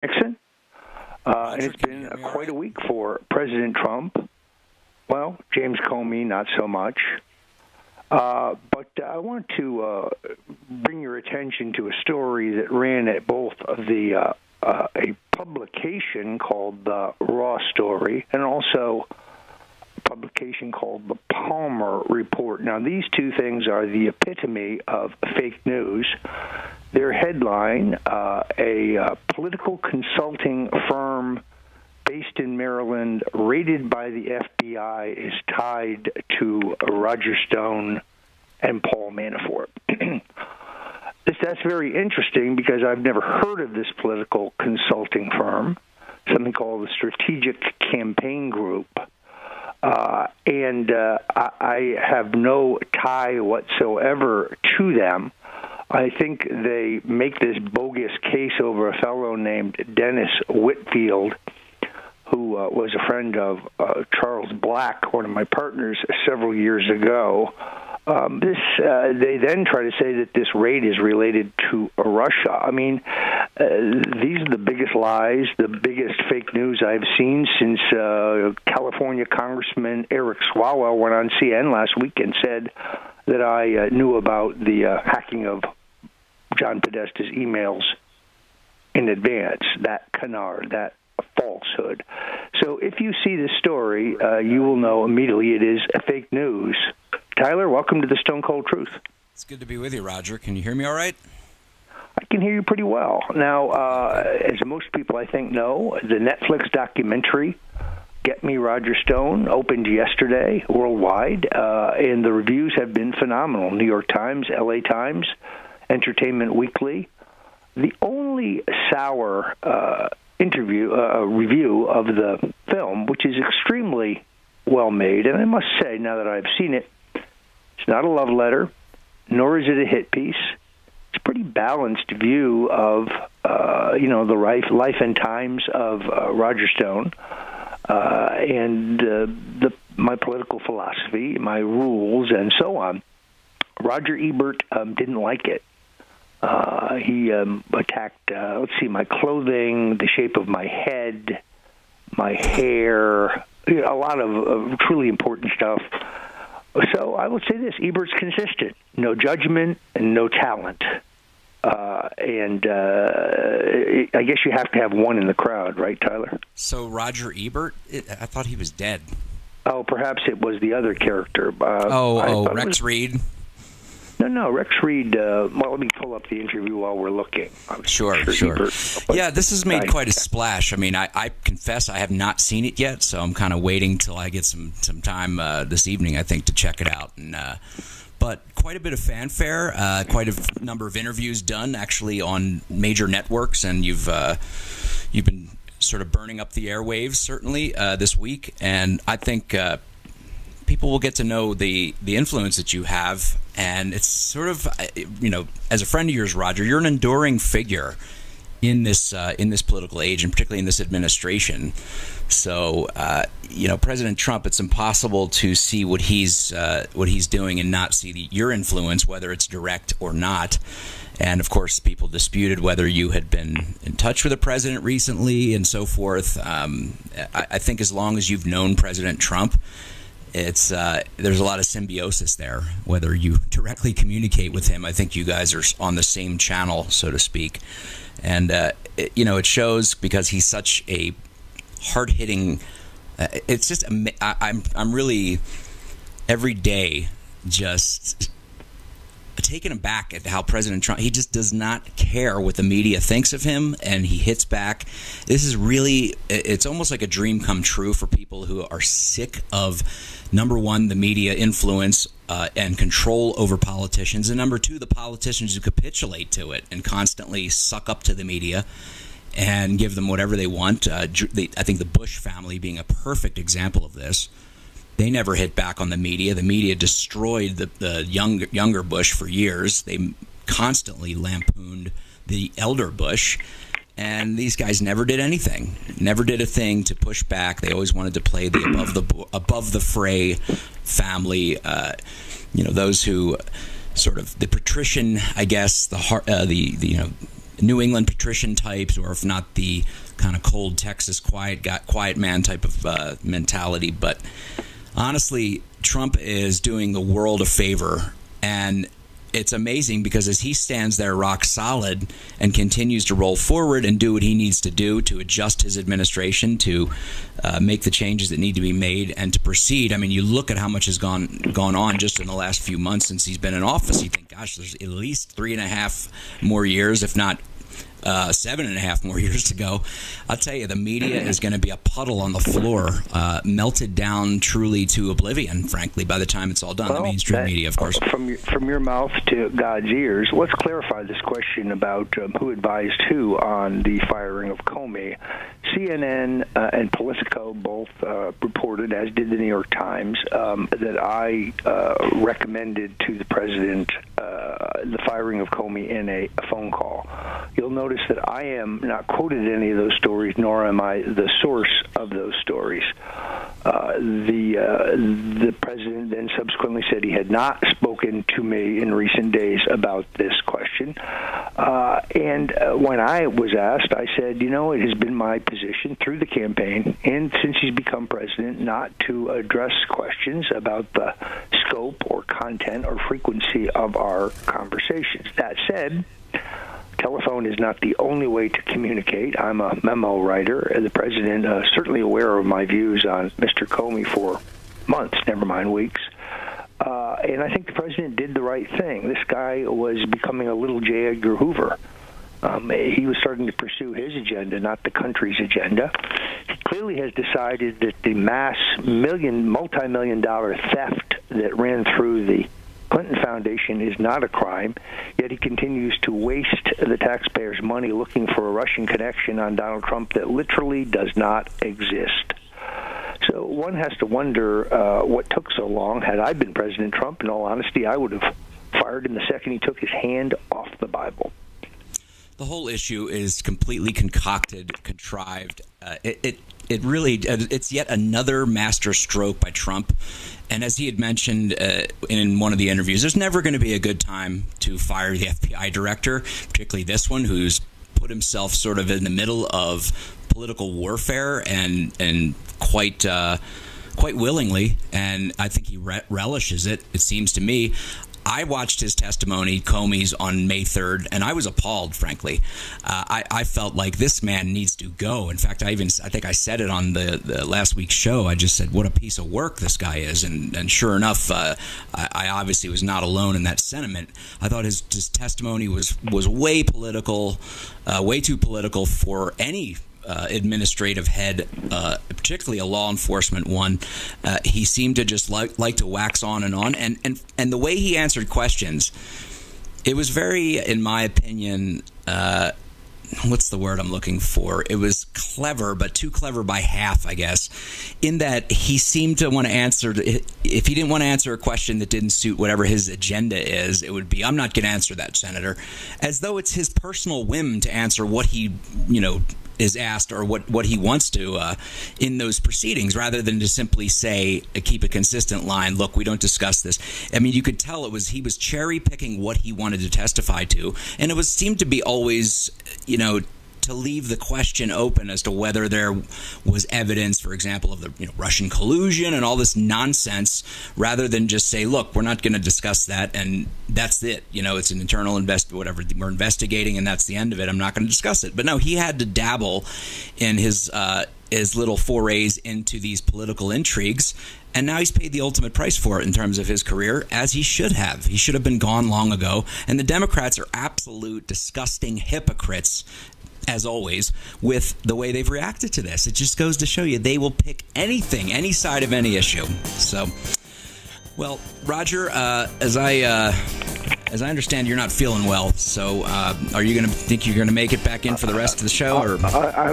Nixon. And it's been quite a week for President Trump. Well, James Comey, not so much. But I want to bring your attention to a story that ran at both of the a publication called the Raw Story and also a publication called the Palmer Report. Now, these two things are the epitome of fake news. Their headline, a political consulting firm based in Maryland, raided by the FBI, is tied to Roger Stone and Paul Manafort. That's very interesting because I've never heard of this political consulting firm, something called the Strategic Campaign Group. And I have no tie whatsoever to them. I think they make this bogus case over a fellow named Dennis Whitfield, who was a friend of Charles Black, one of my partners, several years ago. They then try to say that this raid is related to Russia. I mean, these are the biggest lies, the biggest fake news I've seen since California Congressman Eric Swalwell went on CNN last week and said that I knew about the hacking of John Podesta's emails in advance, that canard, that falsehood. So if you see this story, you will know immediately it is a fake news. Tyler, welcome to the Stone Cold Truth. It's good to be with you, Roger. Can you hear me all right? I can hear you pretty well. Now, as most people I think know, the Netflix documentary, Get Me Roger Stone, opened yesterday worldwide, and the reviews have been phenomenal. New York Times, LA Times, Entertainment Weekly. The only sour review of the film, which is extremely well made, and I must say, now that I've seen it, it's not a love letter, nor is it a hit piece. It's a pretty balanced view of, the life and times of Roger Stone and my political philosophy, my rules, and so on. Roger Ebert didn't like it. He attacked, my clothing, the shape of my head, my hair, a lot of truly important stuff. So I will say this, Ebert's consistent. No judgment and no talent. And I guess you have to have one in the crowd, right, Tyler? So Roger Ebert, I thought he was dead. Oh, perhaps it was the other character. Rex Reed. No, Rex Reed, let me pull up the interview while we're looking. Sure. Yeah, this has made quite a splash. I mean, I confess I have not seen it yet, so I'm kind of waiting till I get some time this evening, I think, to check it out. And but quite a bit of fanfare, quite a number of interviews done, actually, on major networks, and you've been sort of burning up the airwaves, certainly, this week. And I think people will get to know the influence that you have. And it's sort of, as a friend of yours, Roger, you're an enduring figure in this political age, and particularly in this administration. So, President Trump, it's impossible to see what he's doing and not see your influence, whether it's direct or not. And of course, people disputed whether you had been in touch with the president recently and so forth. I think as long as you've known President Trump, there's a lot of symbiosis there. Whether you directly communicate with him, I think you guys are on the same channel, so to speak. And it shows because he's such a hard-hitting. It's just I'm really every day just taken aback at how President Trump, he just does not care what the media thinks of him, and he hits back. This is really, it's almost like a dream come true for people who are sick of, number one, the media influence and control over politicians, and number two, the politicians who capitulate to it and constantly suck up to the media and give them whatever they want. I think the Bush family being a perfect example of this. They never hit back on the media. The media destroyed the younger Bush for years. They constantly lampooned the elder Bush, and these guys never did anything. Never did a thing to push back. They always wanted to play the above the fray family. Those who sort of the patrician, I guess, New England patrician types, or if not the kind of cold Texas quiet man type of mentality. But honestly, Trump is doing the world a favor, and it's amazing because as he stands there rock solid and continues to roll forward and do what he needs to do to adjust his administration, to make the changes that need to be made, and to proceed. I mean, you look at how much has gone on just in the last few months since he's been in office. You think, gosh, there's at least 3.5 more years, if not 7.5 more years to go. I'll tell you, the media is going to be a puddle on the floor, melted down truly to oblivion, frankly, by the time it's all done. The mainstream media, of course. From your mouth to God's ears, let's clarify this question about who advised who on the firing of Comey. CNN and Politico both reported, as did the New York Times, that I recommended to the president the firing of Comey in a phone call. You'll notice that I am not quoted in any of those stories, nor am I the source of those stories. The president then subsequently said he had not spoken to me in recent days about this question. And when I was asked, I said, it has been my position through the campaign and since he's become president not to address questions about the scope or content or frequency of our conversations. That said, telephone is not the only way to communicate. I'm a memo writer. The president certainly aware of my views on Mr. Comey for months, never mind weeks. And I think the president did the right thing. This guy was becoming a little J. Edgar Hoover. He was starting to pursue his agenda, not the country's agenda. He clearly has decided that the mass multi-million-dollar theft that ran through the Clinton Foundation is not a crime, yet he continues to waste the taxpayers' money looking for a Russian connection on Donald Trump that literally does not exist. So one has to wonder what took so long. Had I been President Trump, in all honesty, I would have fired him the second he took his hand off the Bible. The whole issue is completely concocted, contrived. It really, it's yet another master stroke by Trump. And as he had mentioned in one of the interviews, there's never going to be a good time to fire the FBI director, particularly this one, who's put himself sort of in the middle of political warfare and quite willingly. And I think he relishes it, it seems to me. I watched his testimony, Comey's, on May 3rd, and I was appalled, frankly. I felt like this man needs to go. In fact, I think I said it on the last week's show. I just said, what a piece of work this guy is. And sure enough, I obviously was not alone in that sentiment. I thought his testimony was way political, way too political for any administrative head, particularly a law enforcement one. He seemed to just like to wax on and on, and the way he answered questions, it was very, in my opinion, what's the word I'm looking for? It was clever, but too clever by half, I guess, in that he seemed to want to answer. If he didn't want to answer a question that didn't suit whatever his agenda is, it would be, I'm not going to answer that, Senator, as though it's his personal whim to answer what he, is asked or what he wants to in those proceedings, rather than to simply say, keep a consistent line, look, we don't discuss this. I mean, you could tell he was cherry picking what he wanted to testify to, and it seemed to be always, to leave the question open as to whether there was evidence, for example, of the Russian collusion and all this nonsense, rather than just say, look, we're not going to discuss that, and that's it. It's an internal whatever we're investigating, and that's the end of it. I'm not going to discuss it. But no, he had to dabble in his little forays into these political intrigues, and now he's paid the ultimate price for it in terms of his career, as he should have. He should have been gone long ago, and the Democrats are absolute disgusting hypocrites, as always, with the way they've reacted to this. It just goes to show you they will pick anything, any side of any issue. So, well, Roger, as I understand, you're not feeling well. So, are you going to think you're going to make it back in for the rest of the show? Or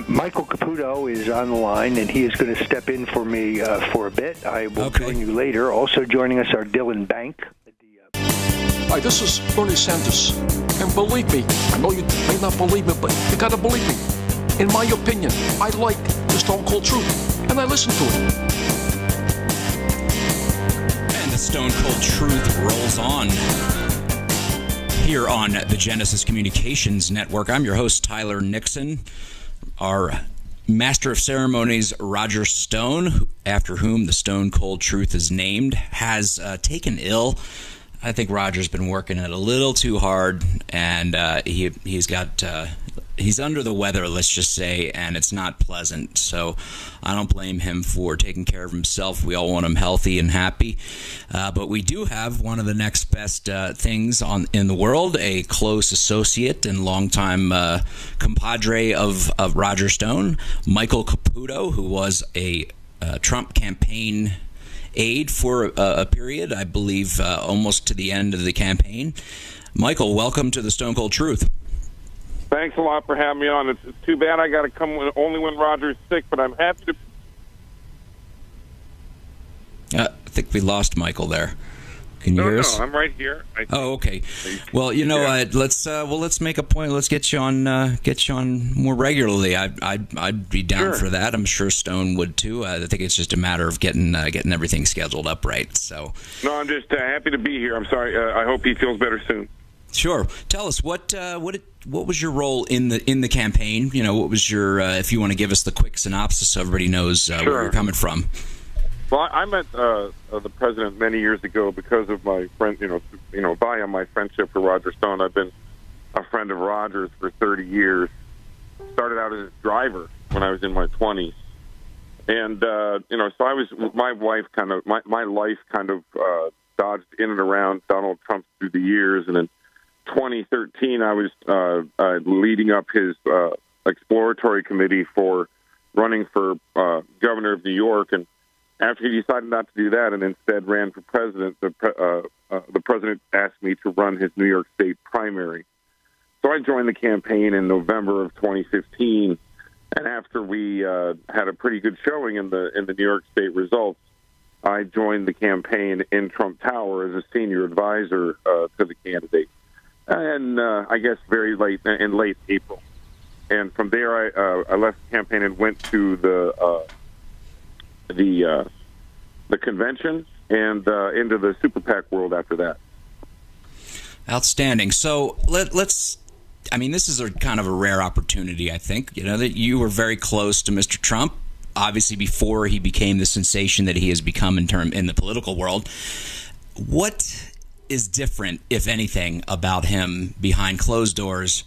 Michael Caputo is on the line, and he is going to step in for me for a bit. I will join you later. Also joining us are Dylan Bank. Hi, this is Bernie Sanders, and believe me, I know you may not believe me, but you gotta believe me. In my opinion, I like the Stone Cold Truth, and I listen to it. And the Stone Cold Truth rolls on. Here on the Genesis Communications Network. I'm your host, Tyler Nixon. Our Master of Ceremonies, Roger Stone, after whom the Stone Cold Truth is named, has taken ill. I think Roger's been working it a little too hard, and he's under the weather, let's just say, and it's not pleasant. So I don't blame him for taking care of himself. We all want him healthy and happy. But we do have one of the next best things in the world, a close associate and longtime compadre of Roger Stone, Michael Caputo, who was a Trump campaign aide for a period, I believe, almost to the end of the campaign. Michael, welcome to the Stone Cold Truth. Thanks a lot for having me on. It's too bad I got to come only when Roger's sick, but I'm happy to. I think we lost Michael there. Can you hear us? No, I'm right here. Oh, okay. Well, let's make a point. Let's get you on more regularly. I'd be down for that. I'm sure Stone would too. I think it's just a matter of getting everything scheduled up right. So. No, I'm just happy to be here. I'm sorry. I hope he feels better soon. Sure. Tell us what was your role in the campaign? You know, what was your if you want to give us the quick synopsis so everybody knows where you're coming from. Well, I met the president many years ago because of my friend, via my friendship for Roger Stone. I've been a friend of Roger's for 30 years. Started out as a driver when I was in my 20s, and so I was my life kind of dodged in and around Donald Trump through the years, and in 2013 I was leading up his exploratory committee for running for governor of New York, and after he decided not to do that and instead ran for president, the president asked me to run his New York State primary. So I joined the campaign in November of 2015, and after we had a pretty good showing in the New York State results, I joined the campaign in Trump Tower as a senior advisor to the candidate, and I guess in late April. And from there, I left the campaign and went to the convention and into the Super PAC world after that. Outstanding. So let's. I mean, this is a kind of a rare opportunity, I think. You know, that you were very close to Mr. Trump, obviously before he became the sensation that he has become in the political world. What is different, if anything, about him behind closed doors?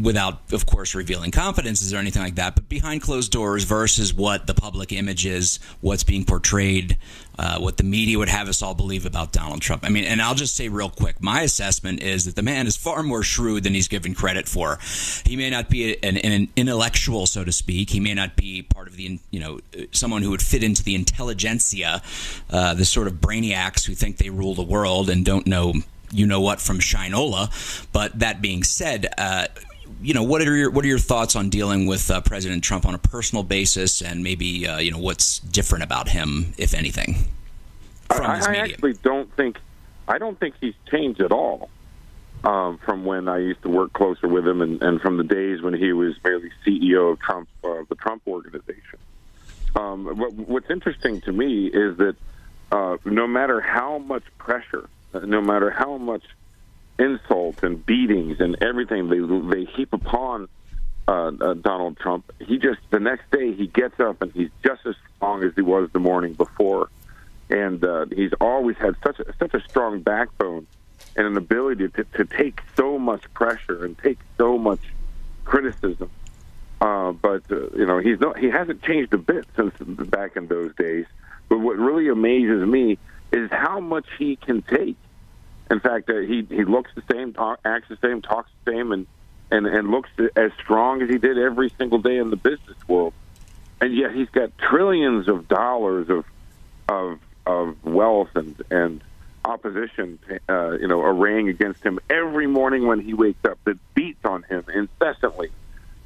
Without, of course, revealing confidences or anything like that, but behind closed doors versus what the public image is, what's being portrayed, what the media would have us all believe about Donald Trump. I mean, and I'll just say real quick, my assessment is that the man is far more shrewd than he's given credit for. He may not be an intellectual, so to speak. He may not be part of the, someone who would fit into the intelligentsia, the sort of brainiacs who think they rule the world and don't know what from Shinola. But that being said, what are your thoughts on dealing with President Trump on a personal basis, and maybe what's different about him, if anything, from his media? I don't think he's changed at all from when I used to work closer with him, and from the days when he was merely CEO of the Trump Organization. What's interesting to me is that no matter how much pressure, no matter how much insults and beatings and everything they heap upon Donald Trump, the next day he gets up and he's just as strong as he was the morning before, and he's always had such a strong backbone and an ability to take so much pressure and take so much criticism. But he hasn't changed a bit since back in those days. But what really amazes me is how much he can take. In fact, he looks the same, acts the same, talks the same, and looks as strong as he did every single day in the business world. And yet he's got trillions of dollars of wealth and opposition, arraying against him every morning when he wakes up, that beats on him incessantly,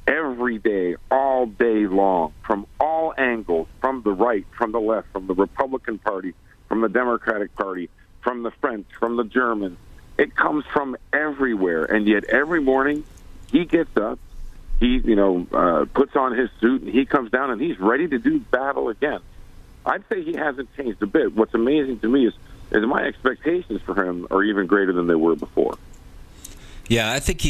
every day, all day long, from all angles, from the right, from the left, from the Republican Party, from the Democratic Party, from the French, from the Germans. It comes from everywhere, and yet every morning he gets up, he puts on his suit, and he comes down, and he's ready to do battle again. I'd say he hasn't changed a bit. What's amazing to me is my expectations for him are even greater than they were before. Yeah, I think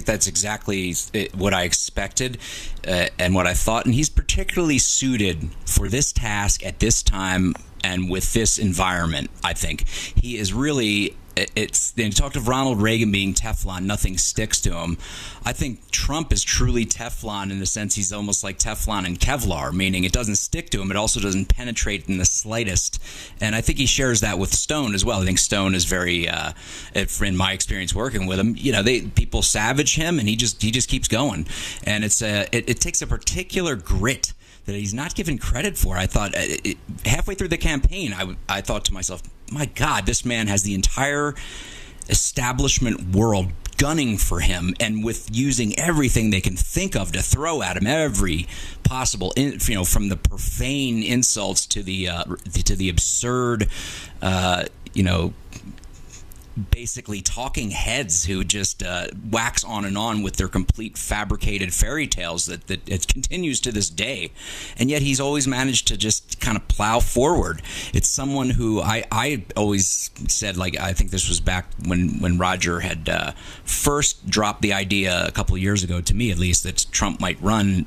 that's exactly what I expected and what I thought. And he's particularly suited for this task at this time and with this environment. I think he is really. You talked of Ronald Reagan being Teflon, nothing sticks to him. I think Trump is truly Teflon in the sense he's almost like Teflon and Kevlar, meaning it doesn't stick to him. It also doesn't penetrate in the slightest. And I think he shares that with Stone as well. I think Stone is very, in my experience working with him, people savage him and he just keeps going. And it takes a particular grit that he's not given credit for. I thought halfway through the campaign, I thought to myself, my God, this man has the entire establishment world gunning for him, and with using everything they can think of to throw at him, every possible, from the profane insults to the absurd, basically talking heads who just wax on and on with their complete fabricated fairy tales that it continues to this day. And yet he's always managed to just kind of plow forward. It's someone who I always said, like, I think this was back when Roger had first dropped the idea a couple of years ago, to me at least, that Trump might run.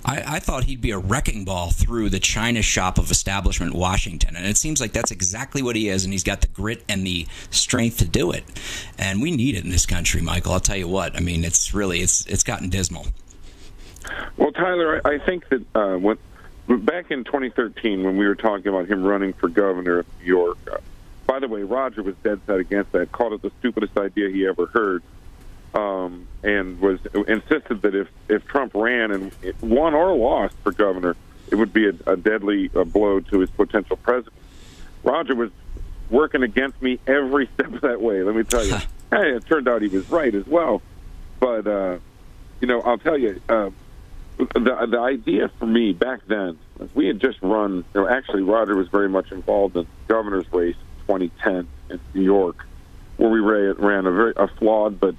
I thought he'd be a wrecking ball through the China shop of establishment Washington. And it seems like that's exactly what he is, and he's got the grit and the strength to do it. And we need it in this country, Michael. I'll tell you what. I mean, it's gotten dismal. Well, Tyler, I think that back in 2013 when we were talking about him running for governor of New York, by the way, Roger was dead set against that, called it the stupidest idea he ever heard. And was insisted that if Trump ran and won or lost for governor, it would be a deadly blow to his potential presidency. Roger was working against me every step of that way, let me tell you. Hey, it turned out he was right as well. But, I'll tell you, the idea for me back then, we had just run, actually Roger was very much involved in the governor's race in 2010 in New York, where we ran a flawed but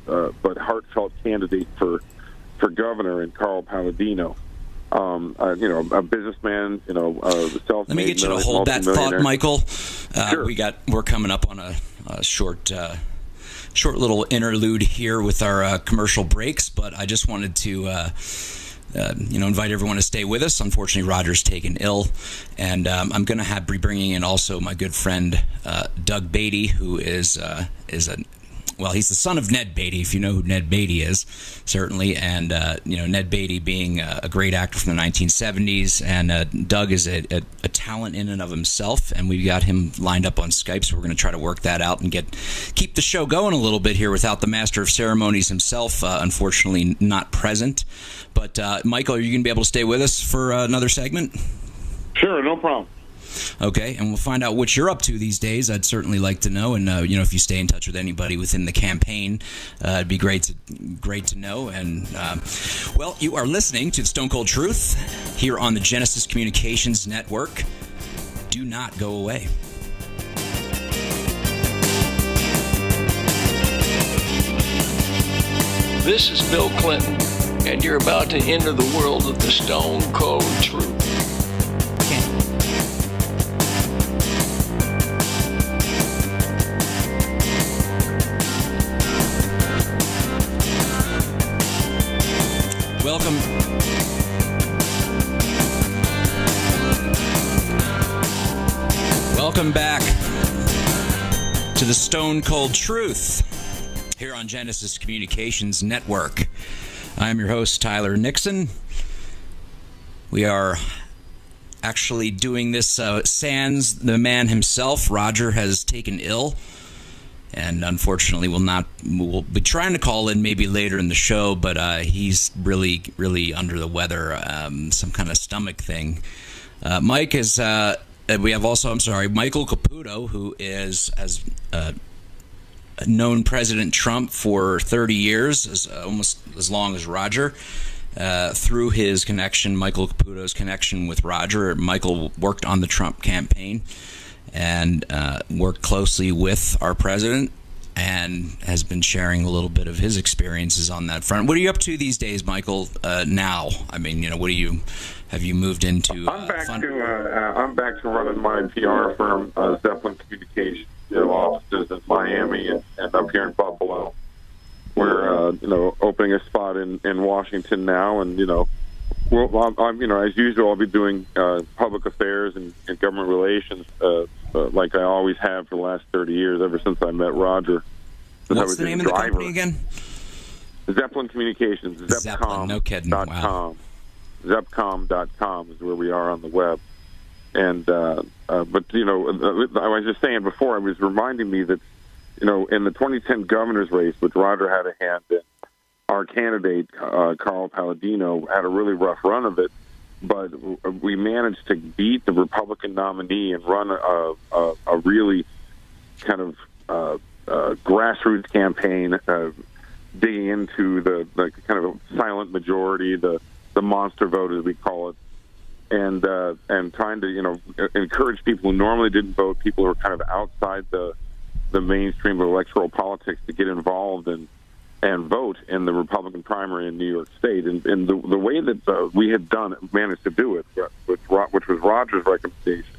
heartfelt candidate for governor in Carl Palladino, a businessman, self-made. Let me get you to hold that thought, Michael. Sure. We're coming up on a short little interlude here with our commercial breaks, but I just wanted to. Invite everyone to stay with us. Unfortunately, Roger's taken ill, and I'm going to be bringing in also my good friend Doug Beatty, who is he's the son of Ned Beatty, if you know who Ned Beatty is, certainly, and Ned Beatty being a great actor from the 1970s, and Doug is a talent in and of himself, and we've got him lined up on Skype, so we're going to try to work that out and keep the show going a little bit here without the master of ceremonies himself, unfortunately not present. But Michael, are you going to be able to stay with us for another segment? Sure, no problem. Okay, and we'll find out what you're up to these days. I'd certainly like to know, and if you stay in touch with anybody within the campaign, it'd be great to know. And you are listening to the Stone Cold Truth here on the Genesis Communications Network. Do not go away. This is Bill Clinton, and you're about to enter the world of the Stone Cold Truth. Welcome back to the Stone Cold Truth here on Genesis Communications Network. I'm your host, Tyler Nixon. We are actually doing this sans the man himself. Roger has taken ill, and unfortunately we'll be trying to call in maybe later in the show, but he's really, really under the weather, some kind of stomach thing. Mike is... we have also, Michael Caputo, who has known President Trump for 30 years, almost as long as Roger. Through his connection, Michael Caputo's connection with Roger, Michael worked on the Trump campaign and worked closely with our president and has been sharing a little bit of his experiences on that front. What are you up to these days, Michael, now? I mean, have you moved into... I'm back to running my PR firm, Zeppelin Communications, offices in Miami and up here in Buffalo. we're opening a spot in Washington now, and well, I'm as usual, I'll be doing public affairs and government relations like I always have for the last 30 years, ever since I met Roger. What's the name of the company again? Zeppelin Communications. Zeppelin, no kidding. Wow. Zepcom.com is where we are on the web. And but I was just saying before, I was reminding me that in the 2010 governor's race, which Roger had a hand in, our candidate Carl Palladino had a really rough run of it, but we managed to beat the Republican nominee and run a really kind of grassroots campaign, digging into the kind of silent majority, the monster vote as we call it, and trying to encourage people who normally didn't vote, people who are kind of outside the mainstream of electoral politics, to get involved and vote in the Republican primary in New York State. And the way that we had managed to do it, which was Roger's recommendation,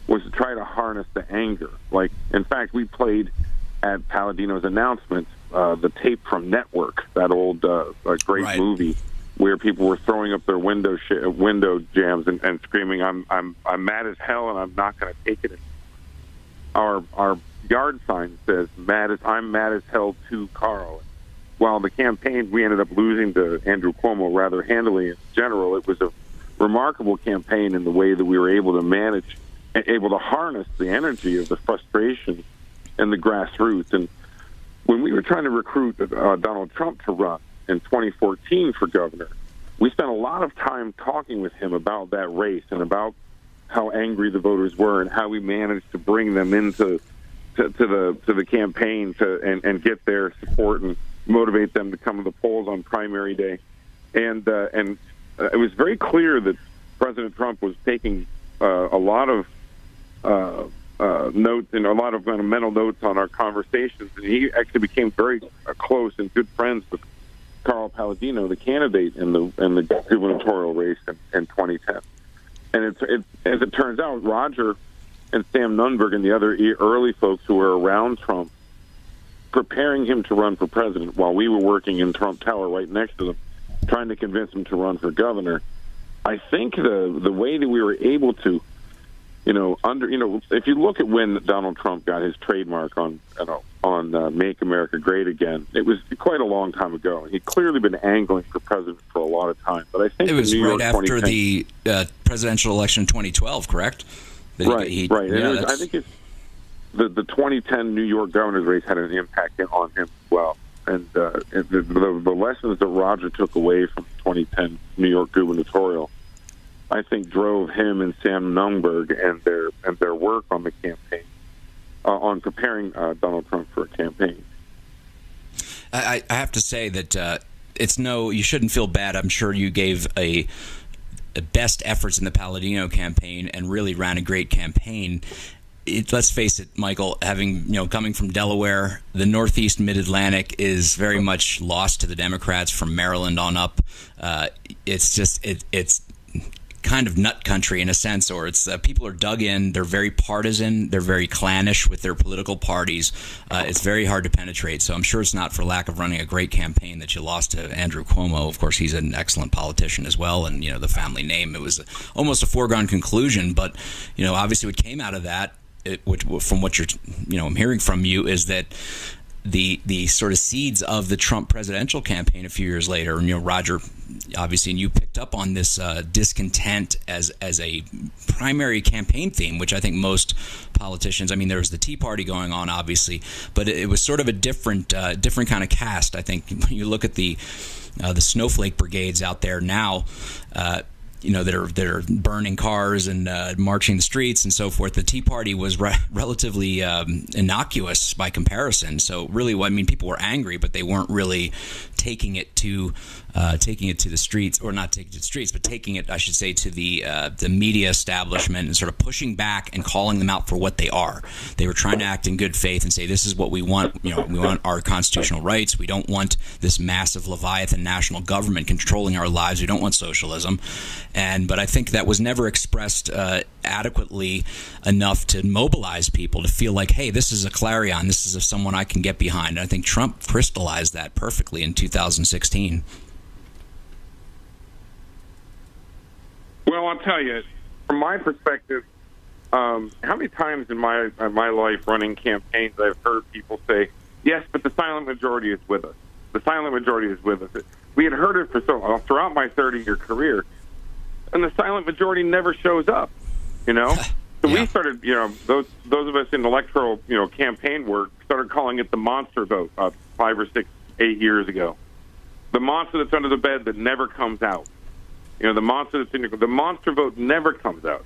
was to try to harness the anger. Like, in fact, we played at Palladino's announcement the tape from Network, that old great movie, where people were throwing up their window jams and screaming, "I'm mad as hell, and I'm not going to take it." Our yard sign says, "I'm mad as hell too, Carl." While the campaign, we ended up losing to Andrew Cuomo rather handily in general, it was a remarkable campaign in the way that we were able to manage, able to harness the energy of the frustration and the grassroots. And when we were trying to recruit Donald Trump to run in 2014 for governor, we spent a lot of time talking with him about that race and about how angry the voters were and how we managed to bring them into the campaign and get their support and motivate them to come to the polls on primary day. And it was very clear that President Trump was taking a lot of notes and a lot of mental notes on our conversations, and he actually became very close and good friends with Carl Palladino, the candidate in the gubernatorial race in 2010. And as it turns out, Roger and Sam Nunberg and the other early folks who were around Trump, preparing him to run for president while we were working in Trump Tower right next to them, trying to convince him to run for governor. I think the way that we were able to, if you look at when Donald Trump got his trademark on Make America Great Again, it was quite a long time ago. He'd clearly been angling for president for a lot of time. But I think it was right after the presidential election in 2012, correct? Right. Yeah, I think the 2010 New York governor's race had an impact on him as well. And the lessons that Roger took away from 2010 New York gubernatorial, I think, drove him and Sam Nunberg and their work on the campaign, on preparing Donald Trump for a campaign. I have to say that you shouldn't feel bad. I'm sure you gave a best efforts in the Palladino campaign and really ran a great campaign. Let's face it, Michael, coming from Delaware, the Northeast Mid-Atlantic is very much lost to the Democrats from Maryland on up. It's kind of nut country in a sense, or it's people are dug in. They're very partisan. They're very clannish with their political parties. It's very hard to penetrate. So I'm sure it's not for lack of running a great campaign that you lost to Andrew Cuomo. Of course, he's an excellent politician as well, and the family name. It was almost a foregone conclusion. But obviously, what came out of that, from what I'm hearing from you, is that the sort of seeds of the Trump presidential campaign a few years later, and Roger, obviously, and you picked up on this discontent as a primary campaign theme, which I think most politicians, there was the Tea Party going on, obviously, but it was sort of a different kind of cast. I think when you look at the snowflake brigades out there now, that are burning cars and marching the streets and so forth. The Tea Party was relatively innocuous by comparison. So really, people were angry, but they weren't really taking it to the streets, or not taking it to the streets, but taking it, I should say, to the media establishment and sort of pushing back and calling them out for what they are. They were trying to act in good faith and say, this is what we want. We want our constitutional rights. We don't want this massive Leviathan national government controlling our lives. We don't want socialism. But I think that was never expressed adequately enough to mobilize people to feel like, hey, this is a clarion, this is someone I can get behind. And I think Trump crystallized that perfectly in 2016. Well, I'll tell you, from my perspective, how many times in my life running campaigns I've heard people say, yes, but the silent majority is with us. The silent majority is with us. We had heard it for so long, throughout my 30-year career, and the silent majority never shows up, you know? So we started, you know, those of us in electoral, you know, campaign work started calling it the monster vote 5 or 6, 8 years ago. The monster that's under the bed that never comes out. You know, the monster that's in the monster vote never comes out.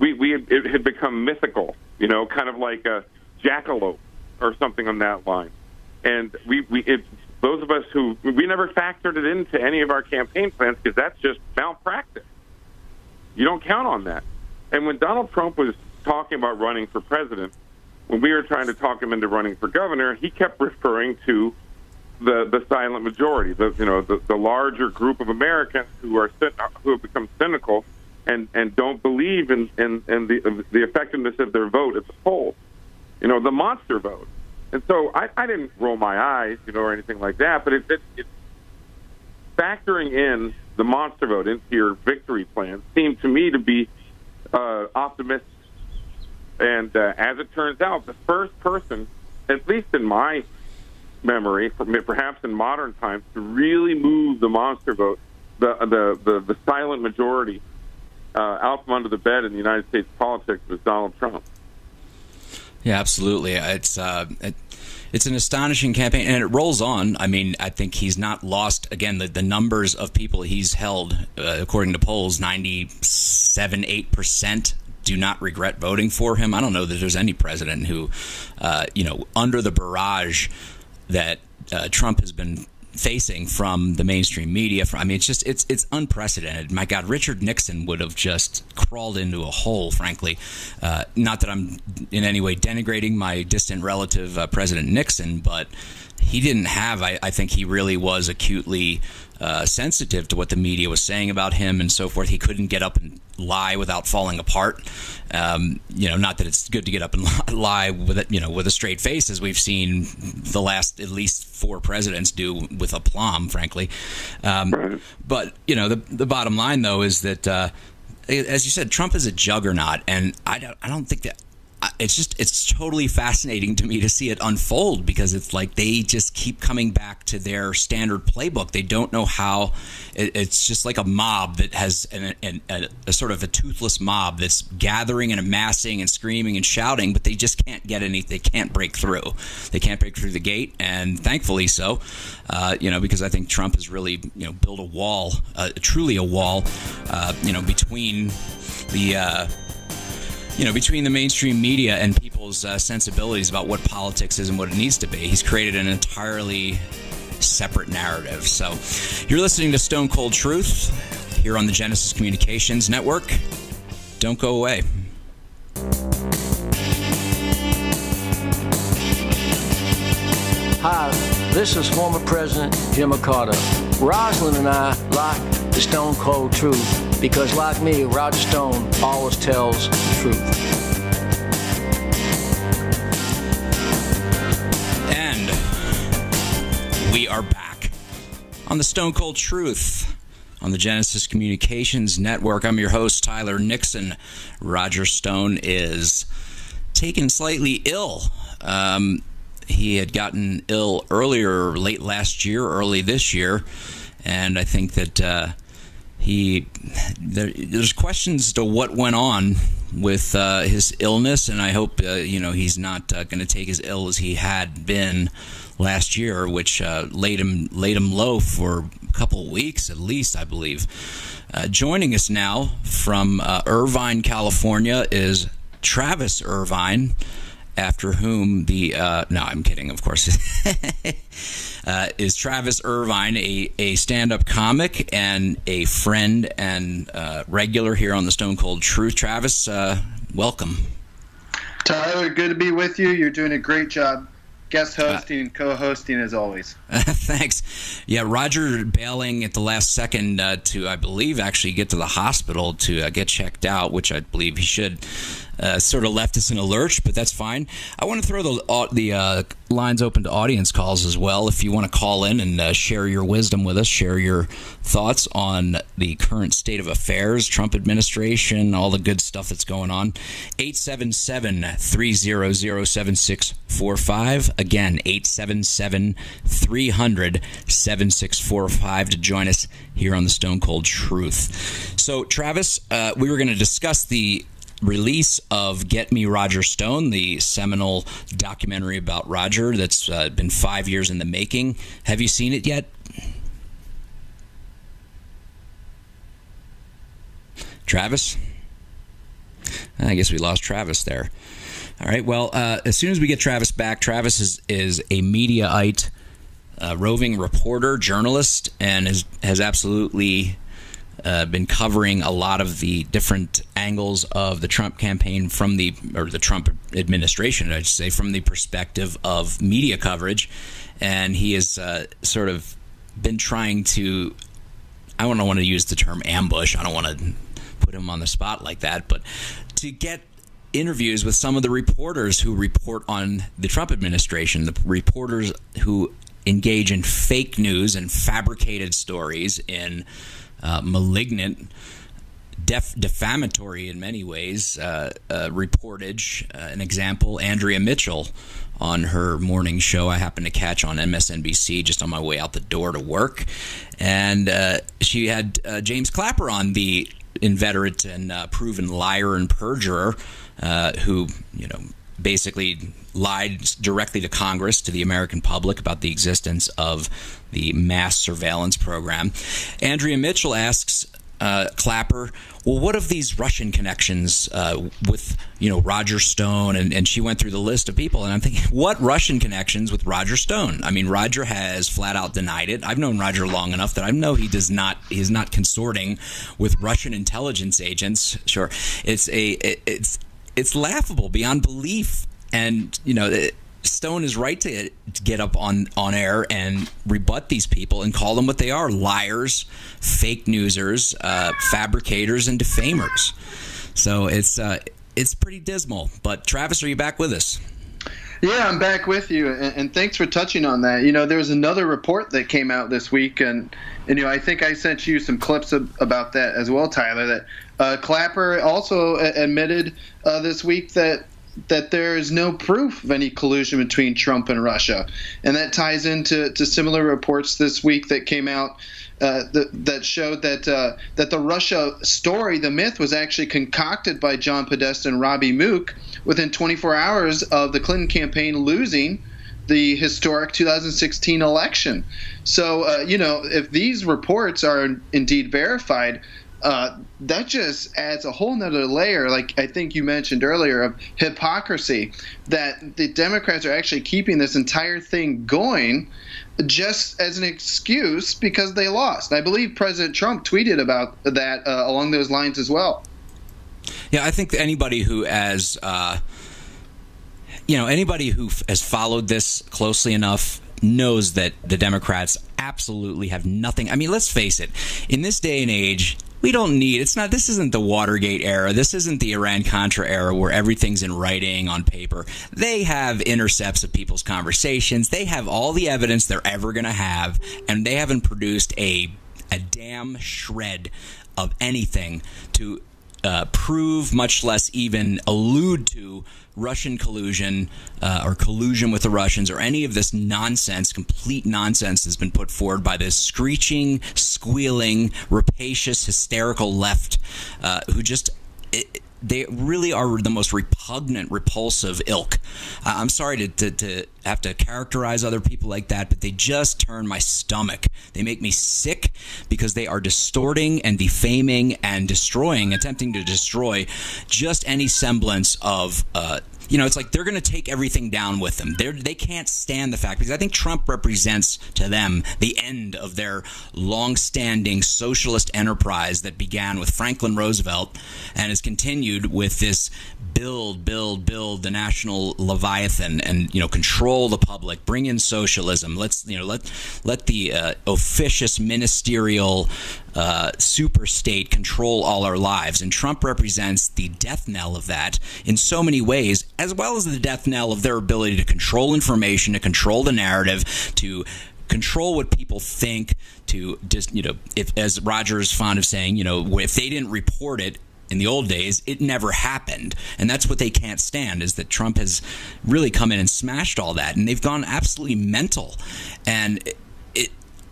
It had become mythical, you know, kind of like a jackalope or something on that line. And those of us who we never factored it into any of our campaign plans because that's just malpractice. You don't count on that. And when Donald Trump was talking about running for president, when we were trying to talk him into running for governor, he kept referring to the silent majority, the larger group of Americans who have become cynical and don't believe in the effectiveness of their vote at the polls. You know, the monster vote. And so I didn't roll my eyes, you know, or anything like that, but it's factoring in the monster vote into your victory plan seemed to me to be optimistic. And as it turns out, the first person, at least in my memory, perhaps in modern times, to really move the monster vote, the silent majority out from under the bed in the United States politics was Donald Trump. Yeah, absolutely. It's an astonishing campaign, and it rolls on. I mean, I think he's not lost, again, the numbers of people he's held, according to polls, 97-8% do not regret voting for him. I don't know that there's any president who, you know, under the barrage that Trump has been facing from the mainstream media. I mean, it's unprecedented. My God, Richard Nixon would have just crawled into a hole, frankly. Not that I'm in any way denigrating my distant relative, President Nixon, but he didn't have, I think he really was acutely sensitive to what the media was saying about him and so forth. He couldn't get up and lie without falling apart. You know, not that it's good to get up and lie with it, you know, with a straight face, as we've seen the last at least 4 presidents do with aplomb, frankly. But you know, the bottom line though is that, as you said, Trump is a juggernaut, and I don't think that. It's totally fascinating to me to see it unfold, because it's like they just keep coming back to their standard playbook. They don't know how. It's just like a mob that has a sort of a toothless mob that's gathering and amassing and screaming and shouting, but they just can't get any. They can't break through. They can't break through the gate, and thankfully so. You know, because I think Trump has really, you know, built a wall, truly a wall, you know, between the. You know, between the mainstream media and people's sensibilities about what politics is and what it needs to be. He's created an entirely separate narrative. So you're listening to Stone Cold Truth here on the Genesis Communications Network. Don't go away. Hi, this is former President Jimmy Carter. Rosalind and I like the Stone Cold Truth because, like me, Roger Stone always tells the truth. And we are back on the Stone Cold Truth on the Genesis Communications Network. I'm your host, Tyler Nixon. Roger Stone is taken slightly ill. He had gotten ill earlier, late last year, early this year, and I think that there's questions as to what went on with his illness, and I hope you know, he's not going to take as ill as he had been last year, which laid him low for a couple of weeks at least, I believe. Joining us now from Irvine, California, is Travis Irvine, after whom the no, I'm kidding, of course. Is Travis Irvine, a stand-up comic and a friend and regular here on the Stone Cold Truth. Travis, welcome. Tyler, good to be with you. You're doing a great job. guest hosting and co-hosting as always. Thanks. Yeah, Roger bailing at the last second to, I believe, actually get to the hospital to get checked out, which I believe he should. Sort of left us in a lurch, but that's fine. I want to throw the lines open to audience calls as well. If you want to call in and share your wisdom with us, share your thoughts on the current state of affairs, Trump administration, all the good stuff that's going on. 877-300-7645. Again, 877-300-7645 to join us here on the Stone Cold Truth. So, Travis, we were going to discuss the release of Get Me Roger Stone, the seminal documentary about Roger that's been 5 years in the making. Have you seen it yet? Travis? I guess we lost Travis there. All right, well, as soon as we get Travis back, Travis is a Mediaite, roving reporter, journalist, and has absolutely been covering a lot of the different angles of the Trump campaign or the Trump administration, I'd say, from the perspective of media coverage. And he has sort of been trying to, I don't want to use the term ambush, I don't want to put him on the spot like that, but to get interviews with some of the reporters who report on the Trump administration, the reporters who engage in fake news and fabricated stories, in malignant, defamatory in many ways reportage. An example, Andrea Mitchell on her morning show I happened to catch on MSNBC just on my way out the door to work. And she had James Clapper on, the inveterate and proven liar and perjurer who, basically lied directly to Congress, to the American public, about the existence of the mass surveillance program. Andrea Mitchell asks Clapper, well, what of these Russian connections with, Roger Stone? And she went through the list of people, and I'm thinking, what Russian connections with Roger Stone? I mean, Roger has flat out denied it. I've known Roger long enough that I know he is not consorting with Russian intelligence agents. Sure, it's laughable beyond belief. And, Stone is right to get up on air and rebut these people and call them what they are: liars, fake newsers, fabricators, and defamers. So it's pretty dismal. But, Travis, are you back with us? Yeah, I'm back with you, and thanks for touching on that. There was another report that came out this week, and I think I sent you some clips about that as well, Tyler, that Clapper also admitted this week that there is no proof of any collusion between Trump and Russia. And that ties into similar reports this week that came out that showed that the Russia story, the myth, was actually concocted by John Podesta and Robbie Mook within 24 hours of the Clinton campaign losing the historic 2016 election. So, if these reports are indeed verified, that just adds a whole nother layer, like I think you mentioned earlier, of hypocrisy, that the Democrats are actually keeping this entire thing going just as an excuse because they lost. I believe President Trump tweeted about that along those lines as well. Yeah, I think anybody who has followed this closely enough knows that the Democrats absolutely have nothing. I mean, let's face it, in this day and age, we don't need, this isn't the Watergate era. This isn't the Iran-Contra era where everything's in writing on paper. They have intercepts of people's conversations. They have all the evidence they're ever going to have, and they haven't produced a damn shred of anything to prove, much less even allude to, Russian collusion or collusion with the Russians, or any of this nonsense, complete nonsense that's been put forward by this screeching, squealing, rapacious, hysterical left who just... they really are the most repugnant, repulsive ilk. I'm sorry to have to characterize other people like that, but they just turn my stomach. They make me sick because they are distorting and defaming and attempting to destroy just any semblance of it's like they're going to take everything down with them. They can't stand the fact, because I think Trump represents to them the end of their long-standing socialist enterprise that began with Franklin Roosevelt and has continued with this build the national Leviathan and, control the public, bring in socialism. Let's, let the officious ministerial super state control all our lives. And Trump represents the death knell of that in so many ways, as well as the death knell of their ability to control information, to control the narrative, to control what people think, to just, if, as Roger is fond of saying, if they didn't report it in the old days, it never happened. And that's what they can't stand, is that Trump has really come in and smashed all that. And they've gone absolutely mental. And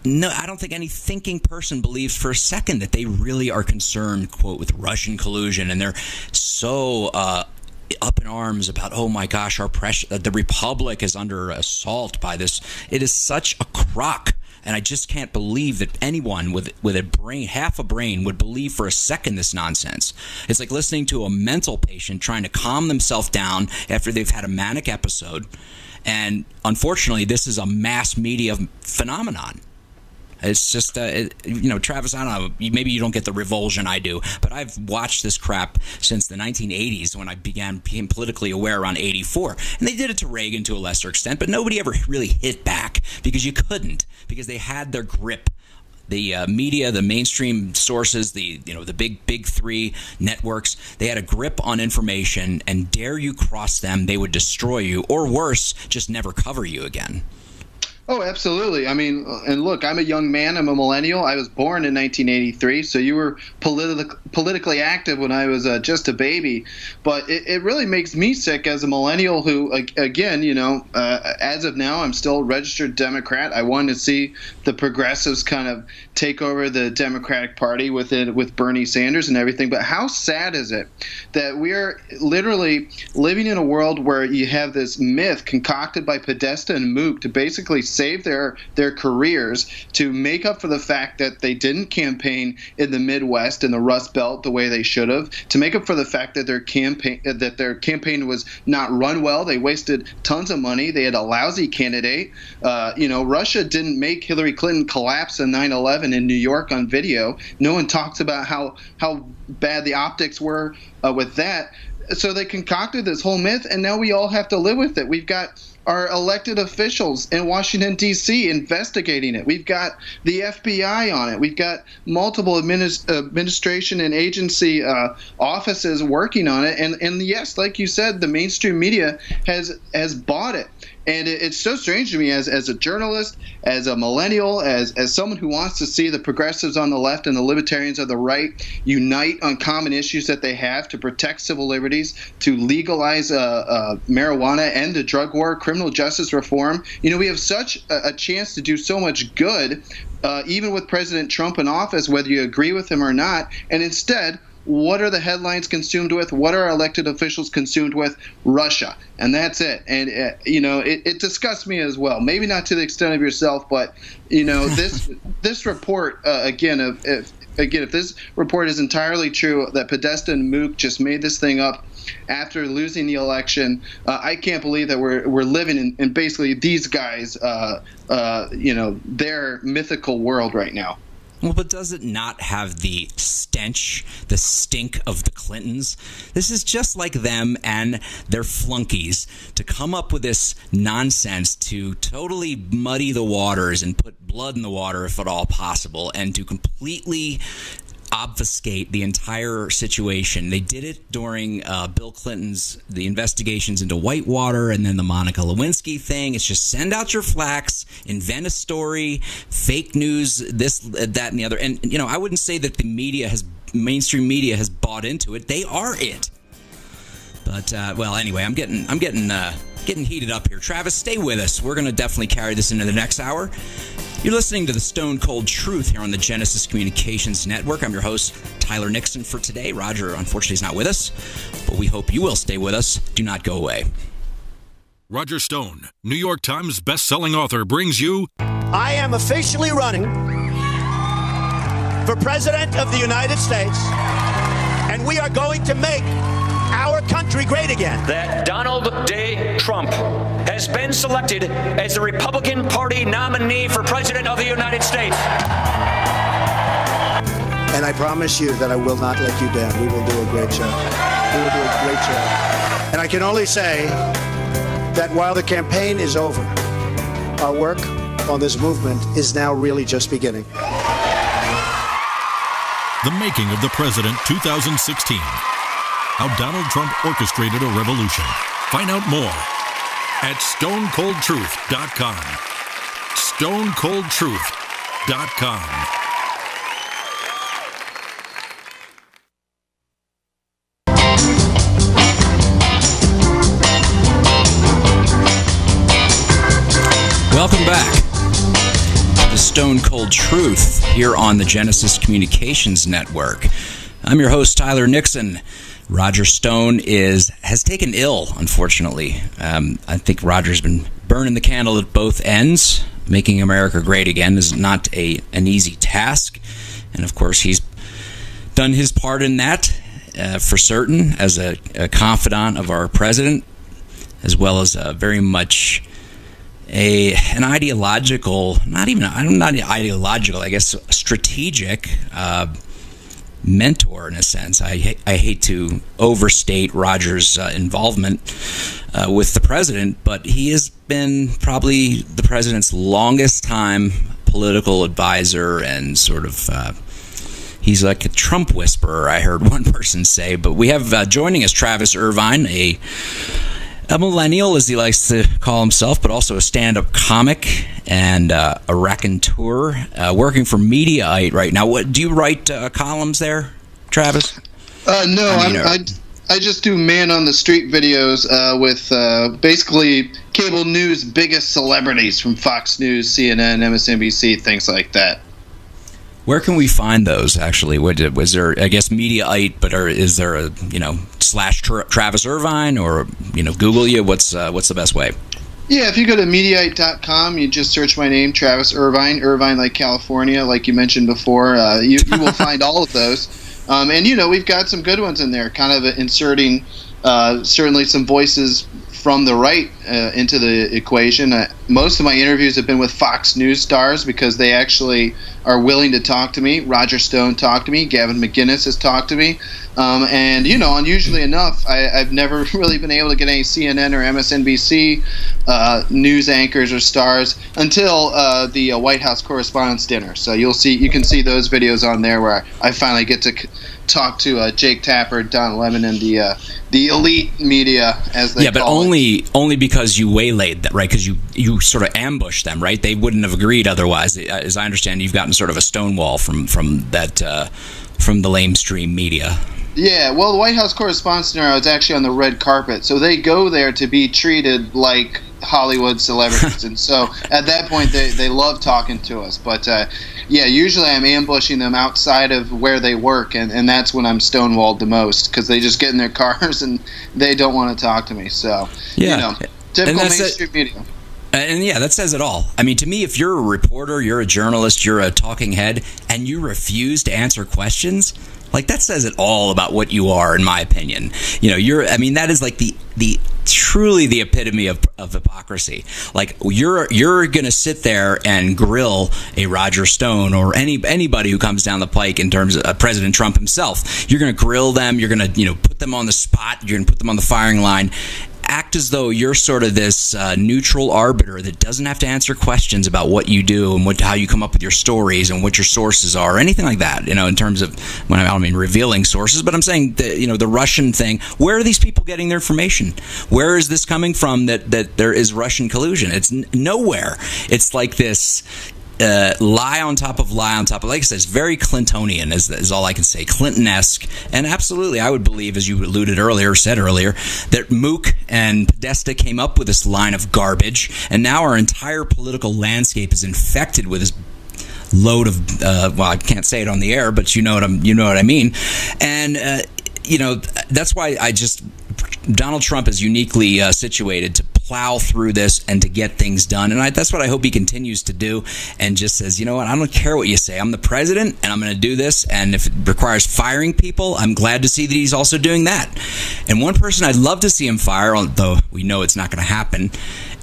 no, I don't think any thinking person believes for a second that they really are concerned, quote, with Russian collusion. And they're so up in arms about, oh my gosh, the Republic is under assault by this. It is such a crock. And I just can't believe that anyone with a brain, half a brain, would believe for a second this nonsense. It's like listening to a mental patient trying to calm themselves down after they've had a manic episode. And unfortunately, this is a mass media phenomenon. It's just, Travis, I don't know, maybe you don't get the revulsion I do, but I've watched this crap since the 1980s when I became politically aware around 84. And they did it to Reagan to a lesser extent, but nobody ever really hit back because you couldn't, because they had their grip. The media, the mainstream sources, the big three networks, they had a grip on information, and dare you cross them, they would destroy you, or worse, just never cover you again. Oh, absolutely. I mean, and look, I'm a young man. I'm a millennial. I was born in 1983, so you were politically active when I was just a baby. But it really makes me sick as a millennial who, again, as of now, I'm still a registered Democrat. I wanted to see the progressives kind of take over the Democratic Party with Bernie Sanders and everything. But how sad is it that we are literally living in a world where you have this myth concocted by Podesta and Mook to basically save their careers, to make up for the fact that they didn't campaign in the Midwest and the Rust Belt the way they should have, to make up for the fact that their campaign was not run well. They wasted tons of money. They had a lousy candidate. Russia didn't make Hillary Clinton collapse in 9/11 in New York on video. No one talks about how bad the optics were with that. So they concocted this whole myth, and now we all have to live with it. We've got our elected officials in Washington, D.C. investigating it. We've got the FBI on it. We've got multiple administration and agency offices working on it. And yes, like you said, the mainstream media has bought it. And it's so strange to me as a journalist, as a millennial, as someone who wants to see the progressives on the left and the libertarians on the right unite on common issues that they have to protect civil liberties, to legalize marijuana, end the drug war, criminal justice reform. We have such a chance to do so much good, even with President Trump in office, whether you agree with him or not. And instead, what are the headlines consumed with? What are our elected officials consumed with? Russia. And that's it. And, it disgusts me as well. Maybe not to the extent of yourself, but, this report, if this report is entirely true, that Podesta and Mook just made this thing up after losing the election, I can't believe that we're living in basically these guys, their mythical world right now. Well, but does it not have the stench, the stink of the Clintons? This is just like them and their flunkies to come up with this nonsense to totally muddy the waters and put blood in the water, if at all possible, and to completely obfuscate the entire situation. They did it during Bill Clinton's, the investigations into Whitewater, and then the Monica Lewinsky thing. It's just send out your flax, invent a story, fake news, this, that, and the other. And, I wouldn't say that the mainstream media has bought into it. They are it. But, anyway, I'm getting heated up here. Travis, stay with us. We're going to definitely carry this into the next hour. You're listening to the Stone Cold Truth here on the Genesis Communications Network. I'm your host, Tyler Nixon, for today. Roger, unfortunately, is not with us, but we hope you will stay with us. Do not go away. Roger Stone, New York Times best-selling author, brings you... I am officially running for President of the United States, and we are going to make our country great again. That Donald J. Trump has been selected as the Republican Party nominee for President of the United States. And I promise you that I will not let you down. We will do a great job. We will do a great job. And I can only say that while the campaign is over, our work on this movement is now really just beginning. The Making of the President 2016. How Donald Trump orchestrated a revolution. Find out more at stonecoldtruth.com. stonecoldtruth.com. Welcome back to Stone Cold Truth here on the Genesis Communications Network. I'm your host, Tyler Nixon. Roger Stone has taken ill, unfortunately. I think Roger's been burning the candle at both ends. Making America great again is not an easy task. And, of course, he's done his part in that for certain as a confidant of our president, as well as very much an ideological, not ideological, I guess, strategic mentor in a sense. I hate to overstate Roger's involvement with the president, but he has been probably the president's longest time political advisor and sort of he's like a Trump whisperer, I heard one person say. But we have joining us Travis Irvine, a millennial, as he likes to call himself, but also a stand-up comic and a raconteur, working for Mediaite right now. What do you write columns there, Travis? No, I just do man-on-the-street videos with basically cable news biggest celebrities from Fox News, CNN, MSNBC, things like that. Where can we find those, actually? Was there, I guess, Mediaite, but is there a, slash Travis Irvine, or, Google you? What's the best way? Yeah, if you go to Mediaite.com, you just search my name, Travis Irvine, Irvine like California, like you mentioned before. You will find all of those. And, we've got some good ones in there, kind of inserting certainly some voices from the right into the equation. Most of my interviews have been with Fox News stars because they actually are willing to talk to me. Roger Stone talked to me. Gavin McInnes has talked to me. And, unusually enough, I've never really been able to get any CNN or MSNBC news anchors or stars until the White House Correspondents' Dinner. So you can see those videos on there where I finally get to talk to Jake Tapper, Don Lemon, and the elite media, as they call it. Yeah, but only because you waylaid that, right? Because you sort of ambushed them, right? They wouldn't have agreed otherwise. As I understand, you've gotten sort of a stonewall from the lamestream media. Yeah, well, the White House Correspondents' Dinner, I was actually on the red carpet, so they go there to be treated like Hollywood celebrities, and so at that point they love talking to us. But yeah, usually I'm ambushing them outside of where they work, and that's when I'm stonewalled the most, because they just get in their cars and they don't want to talk to me. So yeah, typical mainstream media. And yeah, that says it all. I mean, to me, if you're a reporter, you're a journalist, you're a talking head, and you refuse to answer questions, like, that says it all about what you are, in my opinion. That is like the truly the epitome of hypocrisy. Like, you're gonna sit there and grill a Roger Stone or anybody who comes down the pike in terms of President Trump himself. You're gonna grill them. You're gonna put them on the spot. You're gonna put them on the firing line. Act as though you're sort of this neutral arbiter that doesn't have to answer questions about what you do and how you come up with your stories and what your sources are, or anything like that. In terms of, when I don't mean revealing sources, but I'm saying the Russian thing. Where are these people getting their information? Where is this coming from that there is Russian collusion? It's nowhere. It's like this lie on top of lie on top of, like I said, it's very Clintonian is all I can say, Clinton-esque. And absolutely, I would believe, as you said earlier, that Mook and Podesta came up with this line of garbage, and now our entire political landscape is infected with this load of well, I can't say it on the air, but you know what I mean. And that's why Donald Trump is uniquely situated to plow through this and to get things done. And that's what I hope he continues to do, and just says, you know what, I don't care what you say. I'm the president, and I'm going to do this. And if it requires firing people, I'm glad to see that he's also doing that. And one person I'd love to see him fire, although we know it's not going to happen,